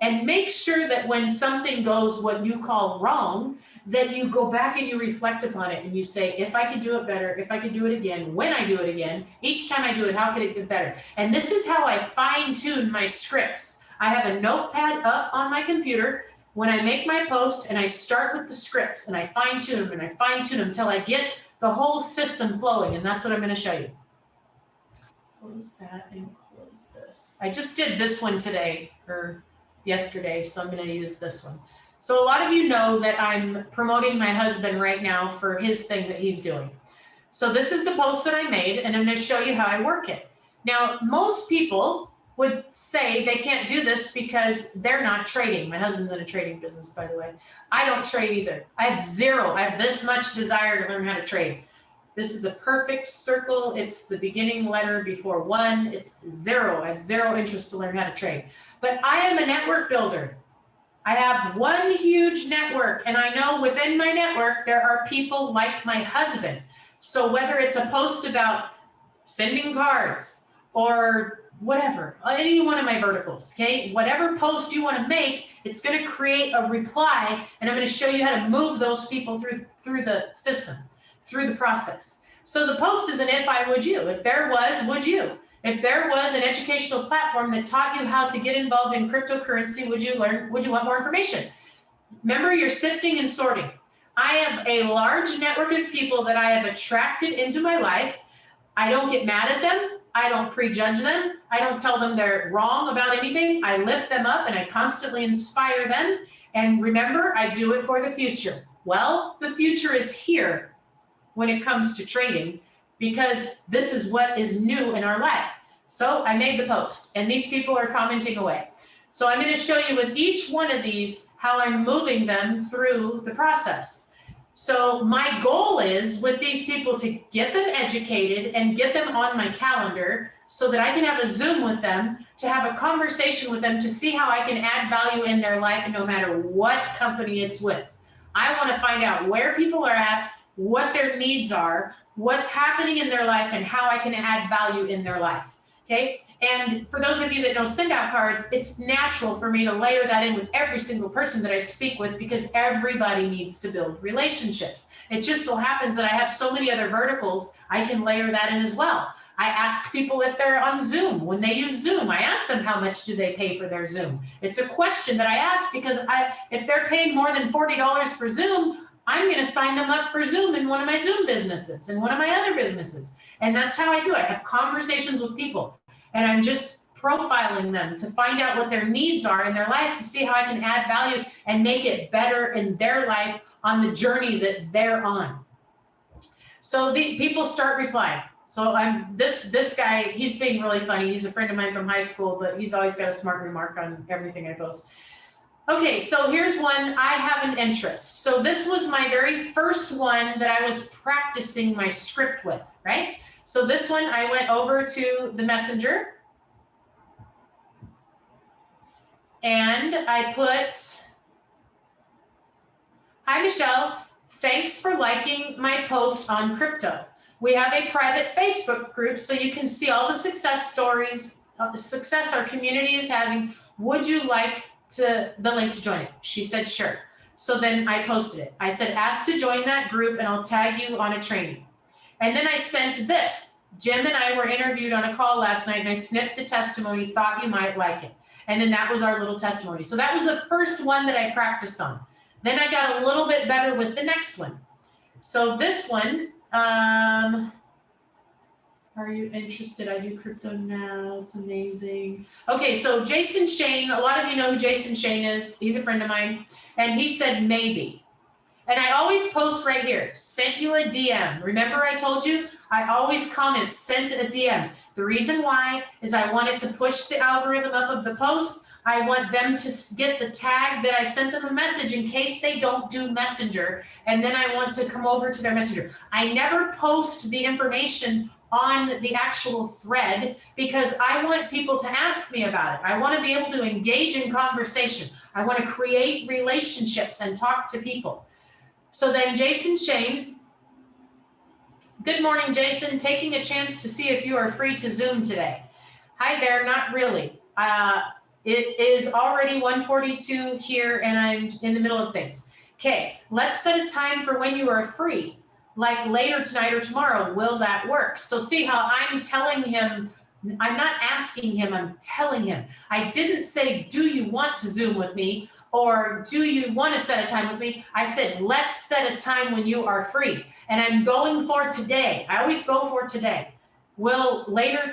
[SPEAKER 1] And make sure that when something goes what you call wrong, that you go back and you reflect upon it and you say, if I could do it better, if I could do it again, when I do it again, each time I do it, how could it get better? And this is how I fine-tune my scripts. I have a notepad up on my computer when I make my post, and I start with the scripts and I fine-tune them and I fine-tune them until I get the whole system flowing, and that's what I'm going to show you. Close that and close this. I just did this one today or yesterday, so I'm going to use this one. So a lot of you know that I'm promoting my husband right now for his thing that he's doing. So this is the post that I made, and I'm going to show you how I work it. Now, most people would say they can't do this because they're not trading. My husband's in a trading business, by the way. I don't trade either. I have zero. I have this much desire to learn how to trade. This is a perfect circle. It's the beginning letter before one. It's zero. I have zero interest to learn how to trade. But I am a network builder. I have one huge network, and I know within my network there are people like my husband. So whether it's a post about sending cards or whatever, any one of my verticals, okay? Whatever post you want to make, it's going to create a reply, and I'm going to show you how to move those people through the system, through the process. So the post is an if I would you. If there was, would you? If there was an educational platform that taught you how to get involved in cryptocurrency, would you want more information? Remember, you're sifting and sorting. I have a large network of people that I have attracted into my life. I don't get mad at them. I don't prejudge them. I don't tell them they're wrong about anything. I lift them up and I constantly inspire them. And remember, I do it for the future. Well, the future is here when it comes to trading because this is what is new in our life. So I made the post and these people are commenting away. So I'm going to show you with each one of these how I'm moving them through the process. So my goal is with these people to get them educated and get them on my calendar so that I can have a Zoom with them, to have a conversation with them, to see how I can add value in their life no matter what company it's with. I want to find out where people are at, what their needs are, what's happening in their life, and how I can add value in their life. Okay. And for those of you that know send out cards, it's natural for me to layer that in with every single person that I speak with because everybody needs to build relationships. It just so happens that I have so many other verticals, I can layer that in as well. I ask people if they're on Zoom. When they use Zoom, I ask them how much do they pay for their Zoom. It's a question that I ask because if they're paying more than $40 for Zoom, I'm going to sign them up for Zoom in one of my Zoom businesses and one of my other businesses. And that's how I do it. I have conversations with people. And I'm just profiling them to find out what their needs are in their life to see how I can add value and make it better in their life on the journey that they're on. So the people start replying. So I'm this guy, he's being really funny. He's a friend of mine from high school, but he's always got a smart remark on everything I post. Okay, so here's one, I have an interest. So this was my very first one that I was practicing my script with, right? So this one, I went over to the messenger and I put, hi, Michelle, thanks for liking my post on crypto. We have a private Facebook group so you can see all the success stories, success our community is having. Would you like the link to join it? She said, sure. So then I posted it. I said, ask to join that group and I'll tag you on a training. And then I sent this. Jim and I were interviewed on a call last night and I snipped the testimony, thought you might like it. And then that was our little testimony. So that was the first one that I practiced on. Then I got a little bit better with the next one. So this one, are you interested? I do crypto now. It's amazing. Okay, so Jason Shane, a lot of you know who Jason Shane is. He's a friend of mine. And he said maybe. And I always post right here, sent you a DM. Remember I told you, I always comment, sent a DM. The reason why is I wanted to push the algorithm up of the post. I want them to get the tag that I sent them a message in case they don't do Messenger. And then I want to come over to their Messenger. I never post the information on the actual thread because I want people to ask me about it. I want to be able to engage in conversation. I want to create relationships and talk to people. So then Jason Shane, good morning, Jason, taking a chance to see if you are free to Zoom today. Hi there, not really. It is already 1:42 here and I'm in the middle of things. Okay, let's set a time for when you are free, like later tonight or tomorrow. Will that work? So see how I'm telling him, I'm not asking him, I'm telling him. I didn't say, do you want to Zoom with me? Or do you want to set a time with me? I said, let's set a time when you are free. And I'm going for today. I always go for today. Will later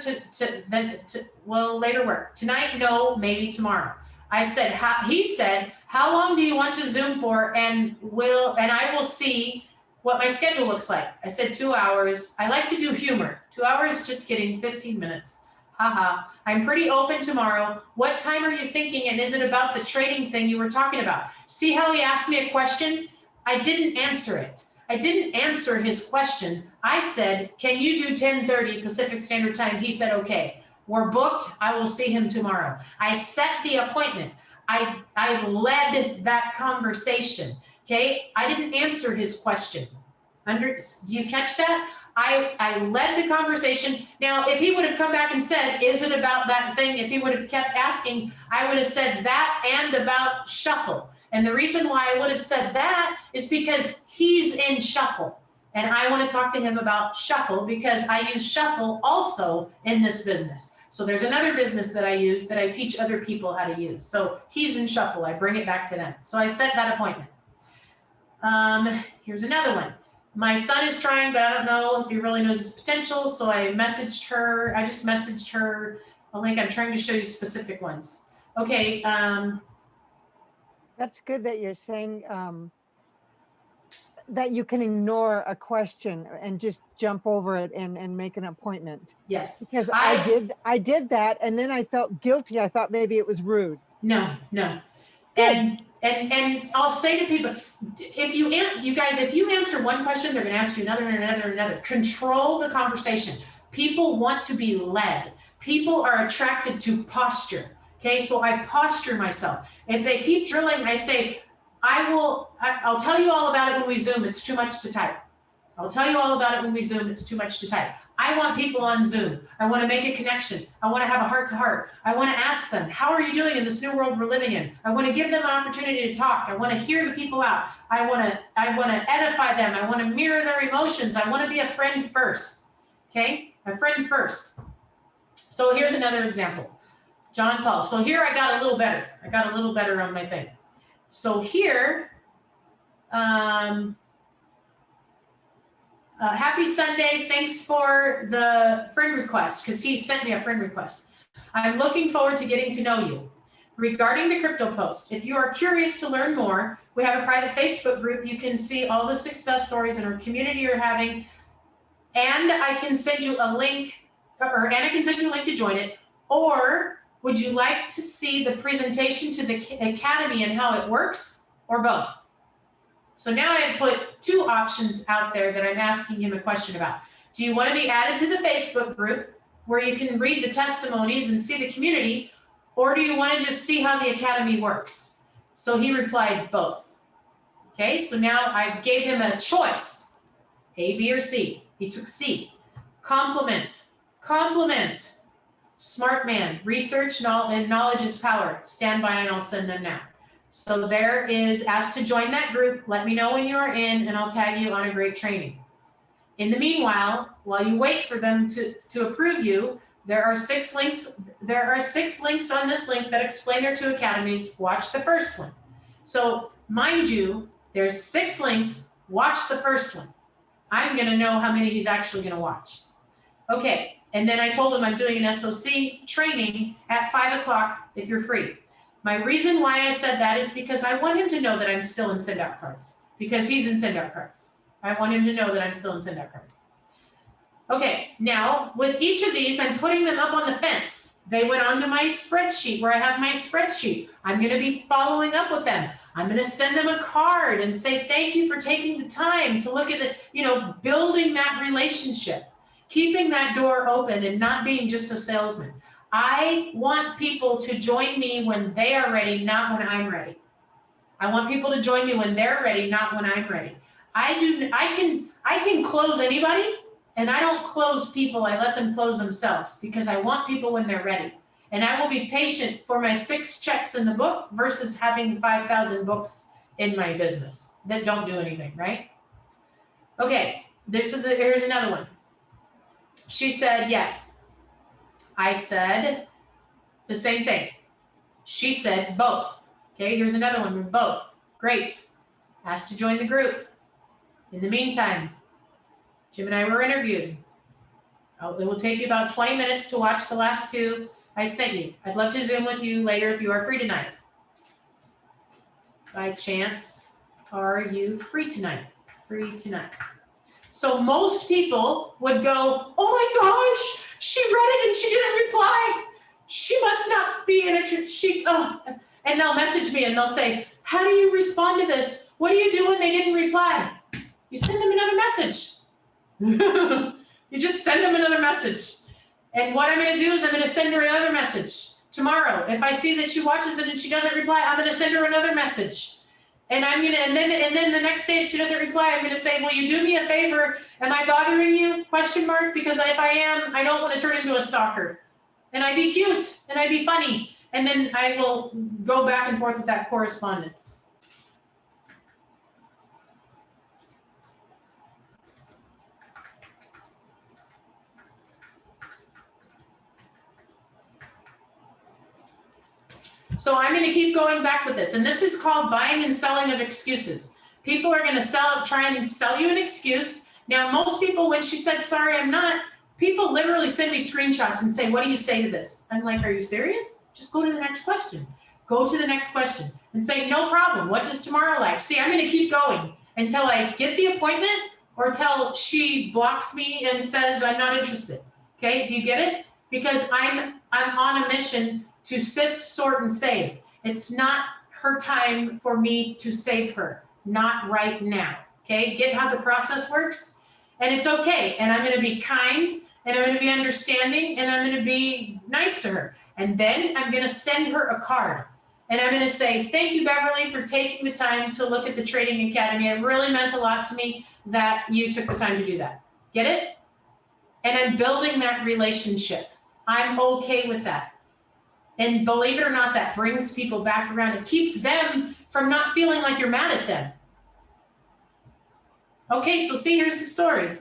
[SPEAKER 1] will later work? Tonight, no, maybe tomorrow. I said, he said, how long do you want to Zoom for? And I will see what my schedule looks like. I said 2 hours. I like to do humor. 2 hours, just kidding, 15 minutes. Haha, I'm pretty open tomorrow. What time are you thinking? And is it about the trading thing you were talking about? See how he asked me a question? I didn't answer it. I didn't answer his question. I said, can you do 10:30 Pacific Standard Time? He said, okay, we're booked. I will see him tomorrow. I set the appointment. I led that conversation. Okay, I didn't answer his question. Do you catch that? I led the conversation. Now, if he would have come back and said, is it about that thing? If he would have kept asking, I would have said that and about shuffle. And the reason why I would have said that is because he's in shuffle. And I want to talk to him about shuffle because I use shuffle also in this business. So there's another business that I use that I teach other people how to use. So he's in Shuffle. I bring it back to them. So I set that appointment. Here's another one. My son is trying, but I don't know if he really knows his potential. So I messaged her. I just messaged her a link. I'm trying to show you specific ones. Okay.
[SPEAKER 2] That's good that you're saying that you can ignore a question and just jump over it and make an appointment.
[SPEAKER 1] Yes.
[SPEAKER 2] Because I did that, and then I felt guilty. I thought maybe it was rude.
[SPEAKER 1] No.
[SPEAKER 2] Good.
[SPEAKER 1] And I'll say to people, if you guys, if you answer one question, they're going to ask you another and another and another. Control the conversation. People want to be led. People are attracted to posture. Okay, so I posture myself. If they keep drilling, I say, I'll tell you all about it when we Zoom. It's too much to type. I'll tell you all about it when we Zoom. It's too much to type. I want people on Zoom. I want to make a connection. I want to have a heart-to-heart. I want to ask them, how are you doing in this new world we're living in? I want to give them an opportunity to talk. I want to hear the people out. I want to edify them. I want to mirror their emotions. I want to be a friend first. Okay? A friend first. So here's another example. John Paul. So here I got a little better. I got a little better on my thing. So here, happy Sunday. Thanks for the friend request, because he sent me a friend request. I'm looking forward to getting to know you. Regarding the crypto post, if you are curious to learn more, we have a private Facebook group. You can see all the success stories in our community you're having. And I can send you a link, to join it. Or would you like to see the presentation to the Academy and how it works, or both? So now I have put two options out there that I'm asking him a question about. Do you want to be added to the Facebook group where you can read the testimonies and see the community, or do you want to just see how the Academy works? So he replied, both. Okay, so now I gave him a choice, A, B, or C. He took C. Compliment. Smart man. Research and knowledge is power. Stand by and I'll send them now. So there is, asked to join that group. Let me know when you are in and I'll tag you on a great training. In the meanwhile, while you wait for them to approve you, there are 6 links. There are 6 links on this link that explain their 2 academies. Watch the first one. So mind you, there's 6 links. Watch the first one. I'm going to know how many he's actually going to watch. Okay. And then I told him I'm doing an SOC training at 5 o'clock if you're free. My reason why I said that is because I want him to know that I'm still in send out cards, because he's in send out cards. I want him to know that I'm still in send out cards. Okay, now with each of these, I'm putting them up on the fence. They went onto my spreadsheet where I have my spreadsheet. I'm going to be following up with them. I'm going to send them a card and say, thank you for taking the time to look at it, building that relationship, keeping that door open and not being just a salesman. I want people to join me when they are ready, not when I'm ready. I want people to join me when they're ready, not when I'm ready. I can close anybody, and I don't close people. I let them close themselves, because I want people when they're ready. And I will be patient for my 6 checks in the book versus having 5,000 books in my business that don't do anything, right? Okay, here's another one. She said yes. I said the same thing. She said both. Okay, here's another one with both. Great. Asked to join the group. In the meantime, Jim and I were interviewed. It will take you about 20 minutes to watch the last 2 I sent you. I'd love to Zoom with you later if you are free tonight. By chance, are you free tonight? Free tonight. So most people would go, oh my gosh, she read it and she didn't reply. She must not be in it. And they'll message me and they'll say, how do you respond to this? What do you do when they didn't reply? You send them another message. You just send them another message. And what I'm going to do is I'm going to send her another message tomorrow. If I see that she watches it and she doesn't reply, I'm going to send her another message. And and then the next day if she doesn't reply, I'm going to say, will you do me a favor? Am I bothering you? ? Because if I am, I don't want to turn into a stalker. And I be cute and I be funny. And then I will go back and forth with that correspondence. So I'm going to keep going back with this. And this is called buying and selling of excuses. People are going to try and sell you an excuse. Now, most people, when she said, sorry, I'm not, people literally send me screenshots and say, what do you say to this? I'm like, are you serious? Just go to the next question. Go to the next question and say, no problem. What does tomorrow like? See, I'm going to keep going until I get the appointment or till she blocks me and says, I'm not interested. Okay, do you get it? Because I'm on a mission to sift, sort, and save. It's not her time for me to save her. Not right now. Okay, get how the process works? And it's okay. And I'm going to be kind, and I'm going to be understanding, and I'm going to be nice to her. And then I'm going to send her a card. And I'm going to say, thank you, Beverly, for taking the time to look at the Trading Academy. It really meant a lot to me that you took the time to do that. Get it? And I'm building that relationship. I'm okay with that. And believe it or not, that brings people back around. It keeps them from not feeling like you're mad at them. Okay, so see, here's the story.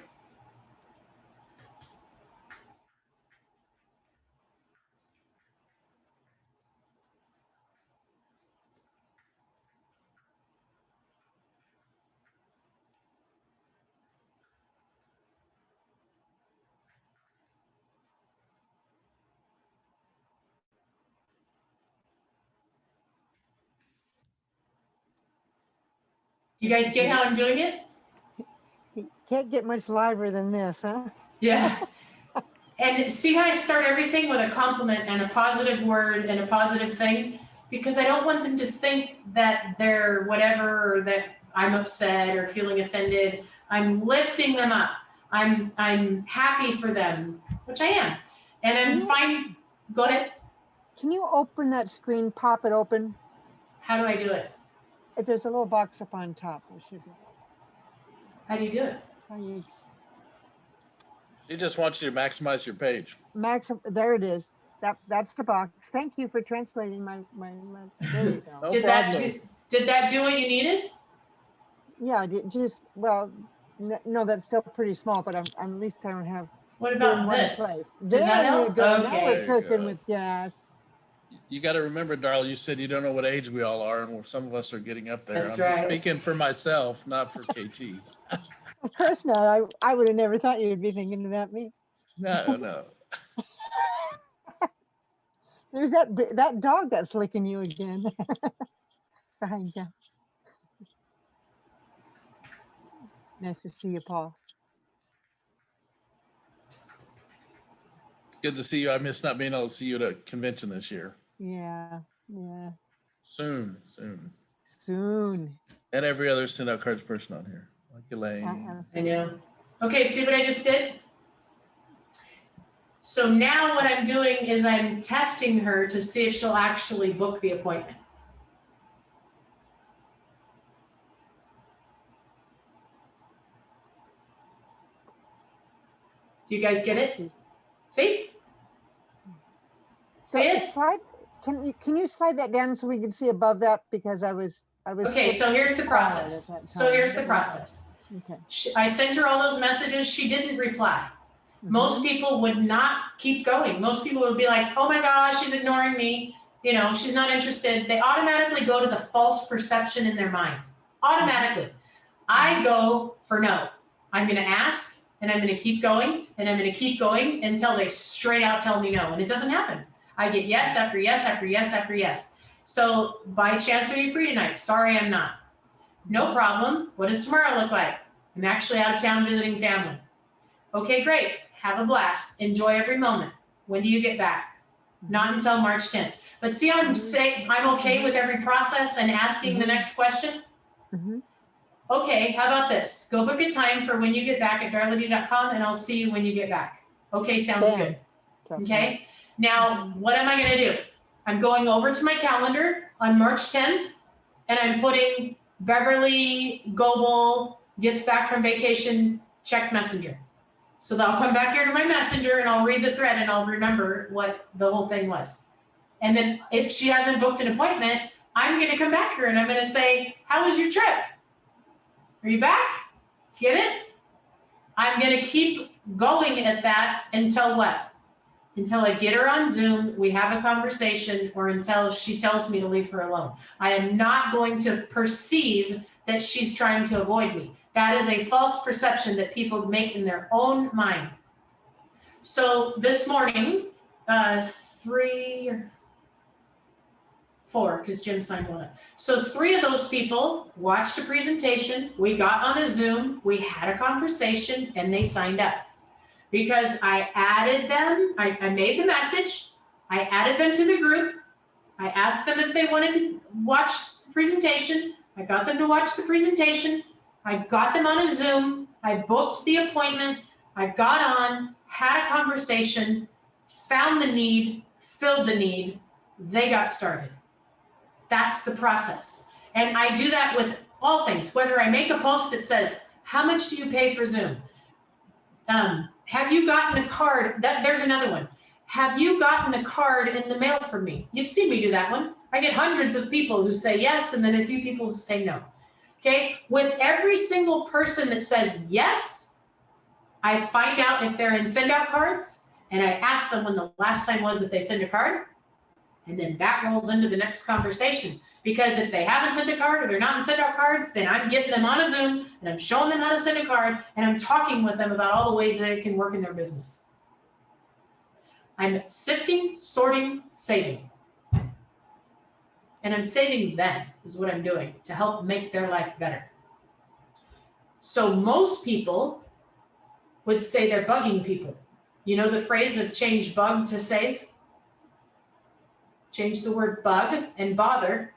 [SPEAKER 1] You guys get how I'm doing it?
[SPEAKER 2] Can't get much liver than this, huh?
[SPEAKER 1] Yeah. And see how I start everything with a compliment and a positive word and a positive thing? Because I don't want them to think that they're whatever, or that I'm upset or feeling offended. I'm lifting them up. I'm happy for them, which I am. And I'm fine. Go ahead.
[SPEAKER 2] Can you open that screen, pop it open?
[SPEAKER 1] How do I do it?
[SPEAKER 2] There's a little box up on top. It should be.
[SPEAKER 1] How do you do it?
[SPEAKER 3] She just wants you to maximize your page.
[SPEAKER 2] There it is. That's the box. Thank you for translating my there you go.
[SPEAKER 3] No
[SPEAKER 1] Did that do what you needed?
[SPEAKER 2] Yeah, well, no, that's still pretty small, but at least I don't have.
[SPEAKER 1] What about this?
[SPEAKER 2] There you go. Now we're cooking with gas.
[SPEAKER 3] You got to remember, Darla, you said you don't know what age we all are, and some of us are getting up there.
[SPEAKER 1] That's
[SPEAKER 3] I'm just
[SPEAKER 1] right.
[SPEAKER 3] speaking for myself, not for KT.
[SPEAKER 2] Of course not. I would have never thought you would be thinking about me.
[SPEAKER 3] No.
[SPEAKER 2] There's that dog that's licking you again. Behind you. Nice to see you, Paul.
[SPEAKER 3] Good to see you. I miss not being able to see you at a convention this year.
[SPEAKER 2] Yeah.
[SPEAKER 3] Soon.
[SPEAKER 2] And
[SPEAKER 3] every other send out cards person on here, like Elaine.
[SPEAKER 1] I know. Okay, see what I just did? So now what I'm doing is I'm testing her to see if she'll actually book the appointment. Do you guys get it? See?
[SPEAKER 2] So can you slide that down so we can see above that, because I was
[SPEAKER 1] okay, so here's the process. Okay. I sent her all those messages. She didn't reply. Most people would not keep going. Most people would be like, oh my gosh, she's ignoring me. She's not interested. They automatically go to the false perception in their mind. Automatically. I go for no. I'm going to ask, and I'm going to keep going, and I'm going to keep going until they straight out tell me no. And it doesn't happen. I get yes after yes after yes after yes. So by chance, are you free tonight? Sorry, I'm not. No problem. What does tomorrow look like? I'm actually out of town visiting family. Okay, great. Have a blast. Enjoy every moment. When do you get back? Not until March 10th. But see how I'm saying I'm okay with every process and asking the next question? Okay, how about this? Go book a time for when you get back at darlady.com, and I'll see you when you get back. Okay, sounds good. Okay, now what am I going to do? I'm going over to my calendar on March 10th, and I'm putting Beverly Goebel gets back from vacation, check messenger. So I'll come back here to my messenger and I'll read the thread and I'll remember what the whole thing was. And then if she hasn't booked an appointment, I'm going to come back here and I'm going to say, how was your trip? Are you back? Get it? I'm going to keep going at that until what? until I get her on Zoom, we have a conversation, or until she tells me to leave her alone. I am not going to perceive that she's trying to avoid me. That is a false perception that people make in their own mind. So this morning, 3 or 4, because Jim signed one up. So 3 of those people watched a presentation, we got on a Zoom, we had a conversation, and they signed up. Because I added them, I made the message, I added them to the group, I asked them if they wanted to watch the presentation, I got them to watch the presentation, I got them on a Zoom, I booked the appointment, I got on, had a conversation, found the need, filled the need, they got started. That's the process. And I do that with all things, whether I make a post that says, how much do you pay for Zoom? Have you gotten a card? There's another one. Have you gotten a card in the mail from me? You've seen me do that one. I get hundreds of people who say yes, and then a few people who say no. Okay, with every single person that says yes, I find out if they're in send out cards, and I ask them when the last time was that they sent a card, and then that rolls into the next conversation. Because if they haven't sent a card or they're not in send out cards, then I'm getting them on a Zoom and I'm showing them how to send a card, and I'm talking with them about all the ways that it can work in their business. I'm sifting, sorting, saving. And I'm saving them is what I'm doing to help make their life better. So most people would say they're bugging people. You know the phrase of change bug to save? Change the word bug and bother.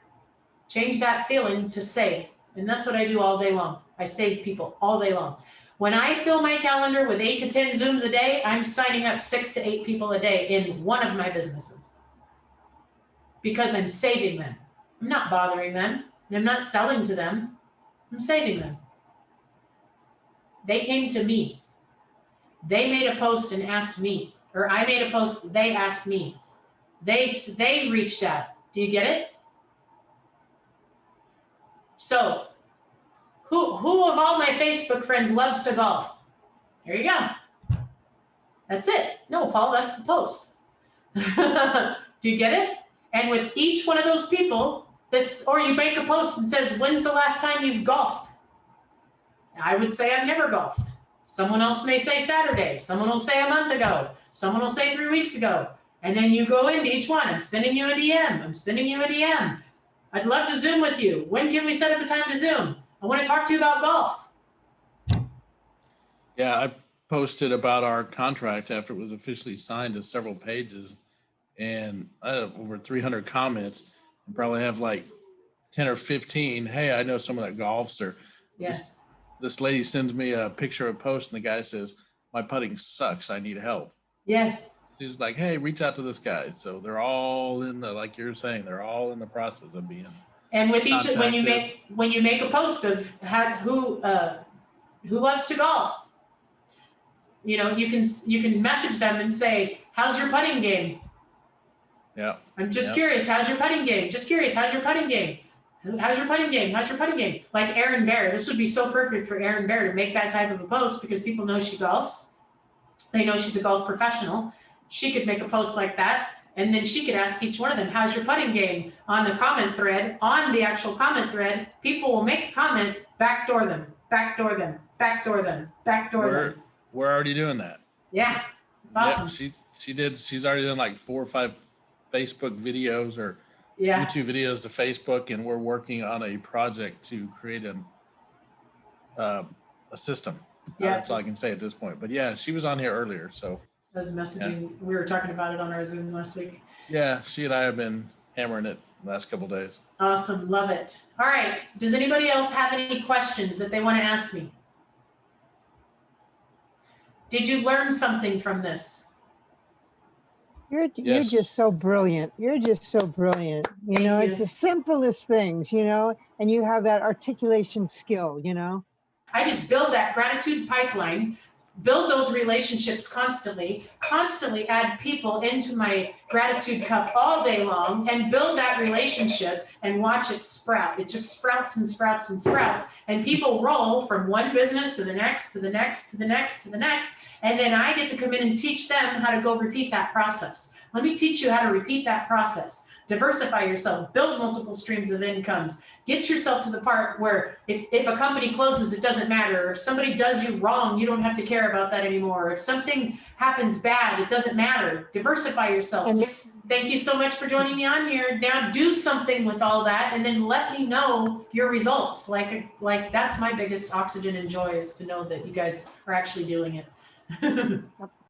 [SPEAKER 1] Change that feeling to save. And that's what I do all day long. I save people all day long. When I fill my calendar with 8 to 10 Zooms a day, I'm signing up 6 to 8 people a day in one of my businesses. Because I'm saving them. I'm not bothering them, and I'm not selling to them. I'm saving them. They came to me. They made a post and asked me. Or I made a post, they asked me. They reached out. Do you get it? So, who of all my Facebook friends loves to golf? There you go. That's it. No, Paul, that's the post. Do you get it? And with each one of those people, or you make a post and says, when's the last time you've golfed? I would say I've never golfed. Someone else may say Saturday. Someone will say a month ago. Someone will say 3 weeks ago. And then you go into each one. I'm sending you a DM. I'm sending you a DM. I'd love to Zoom with you. When can we set up a time to Zoom? I want to talk to you about golf.
[SPEAKER 3] Yeah, I posted about our contract after it was officially signed to several pages, and I have over 300 comments, and probably have like 10 or 15. Hey, I know someone that golfs, or
[SPEAKER 1] Yes.
[SPEAKER 3] this lady sends me a picture of a post, and the guy says, my putting sucks. I need help.
[SPEAKER 1] Yes.
[SPEAKER 3] She's like, hey, reach out to this guy. So they're all in the, like you're saying, they're all in the process of being.
[SPEAKER 1] And with each, when you
[SPEAKER 3] contacted.
[SPEAKER 1] make a post of who loves to golf, you know, you can message them and say, how's your putting game?
[SPEAKER 3] Yeah.
[SPEAKER 1] I'm just curious, how's your putting game? Just curious, how's your putting game? How's your putting game? How's your putting game? Like Erin Bear. This would be so perfect for Erin Bear to make that type of a post, because people know she golfs. They know she's a golf professional. She could make a post like that, and then she could ask each one of them, how's your putting game? On the comment thread, on the actual comment thread, people will make a comment, backdoor them, backdoor them, backdoor them, backdoor them.
[SPEAKER 3] We're already doing that.
[SPEAKER 1] Yeah, it's awesome.
[SPEAKER 3] Yep, she's already done like 4 or 5 Facebook videos or YouTube videos to Facebook, and we're working on a project to create a system.
[SPEAKER 1] Yeah.
[SPEAKER 3] That's all I can say at this point. But yeah, she was on here earlier, so.
[SPEAKER 1] I was messaging, we were talking about it on our Zoom last week.
[SPEAKER 3] Yeah, she and I have been hammering it the last couple of days.
[SPEAKER 1] Awesome, love it. All right, does anybody else have any questions that they want to ask me? Did you learn something from this?
[SPEAKER 2] You're
[SPEAKER 3] Yes.
[SPEAKER 2] just so brilliant. You're just so brilliant. You know,
[SPEAKER 1] Thank
[SPEAKER 2] it's
[SPEAKER 1] you.
[SPEAKER 2] the simplest things, you know, and you have that articulation skill, you know.
[SPEAKER 1] I just build that gratitude pipeline, build those relationships constantly add people into my gratitude cup all day long, and build that relationship and watch it sprout. It just sprouts and sprouts and sprouts. And people roll from one business to the next, to the next, to the next, to the next. And then I get to come in and teach them how to go repeat that process. Let me teach you how to repeat that process. Diversify yourself, build multiple streams of incomes, get yourself to the part where if a company closes, it doesn't matter. If somebody does you wrong, you don't have to care about that anymore. If something happens bad, it doesn't matter. Diversify yourself.
[SPEAKER 2] And
[SPEAKER 1] So thank you so much for joining me on here. Now do something with all that and then let me know your results. Like that's my biggest oxygen and joy is to know that you guys are actually doing it.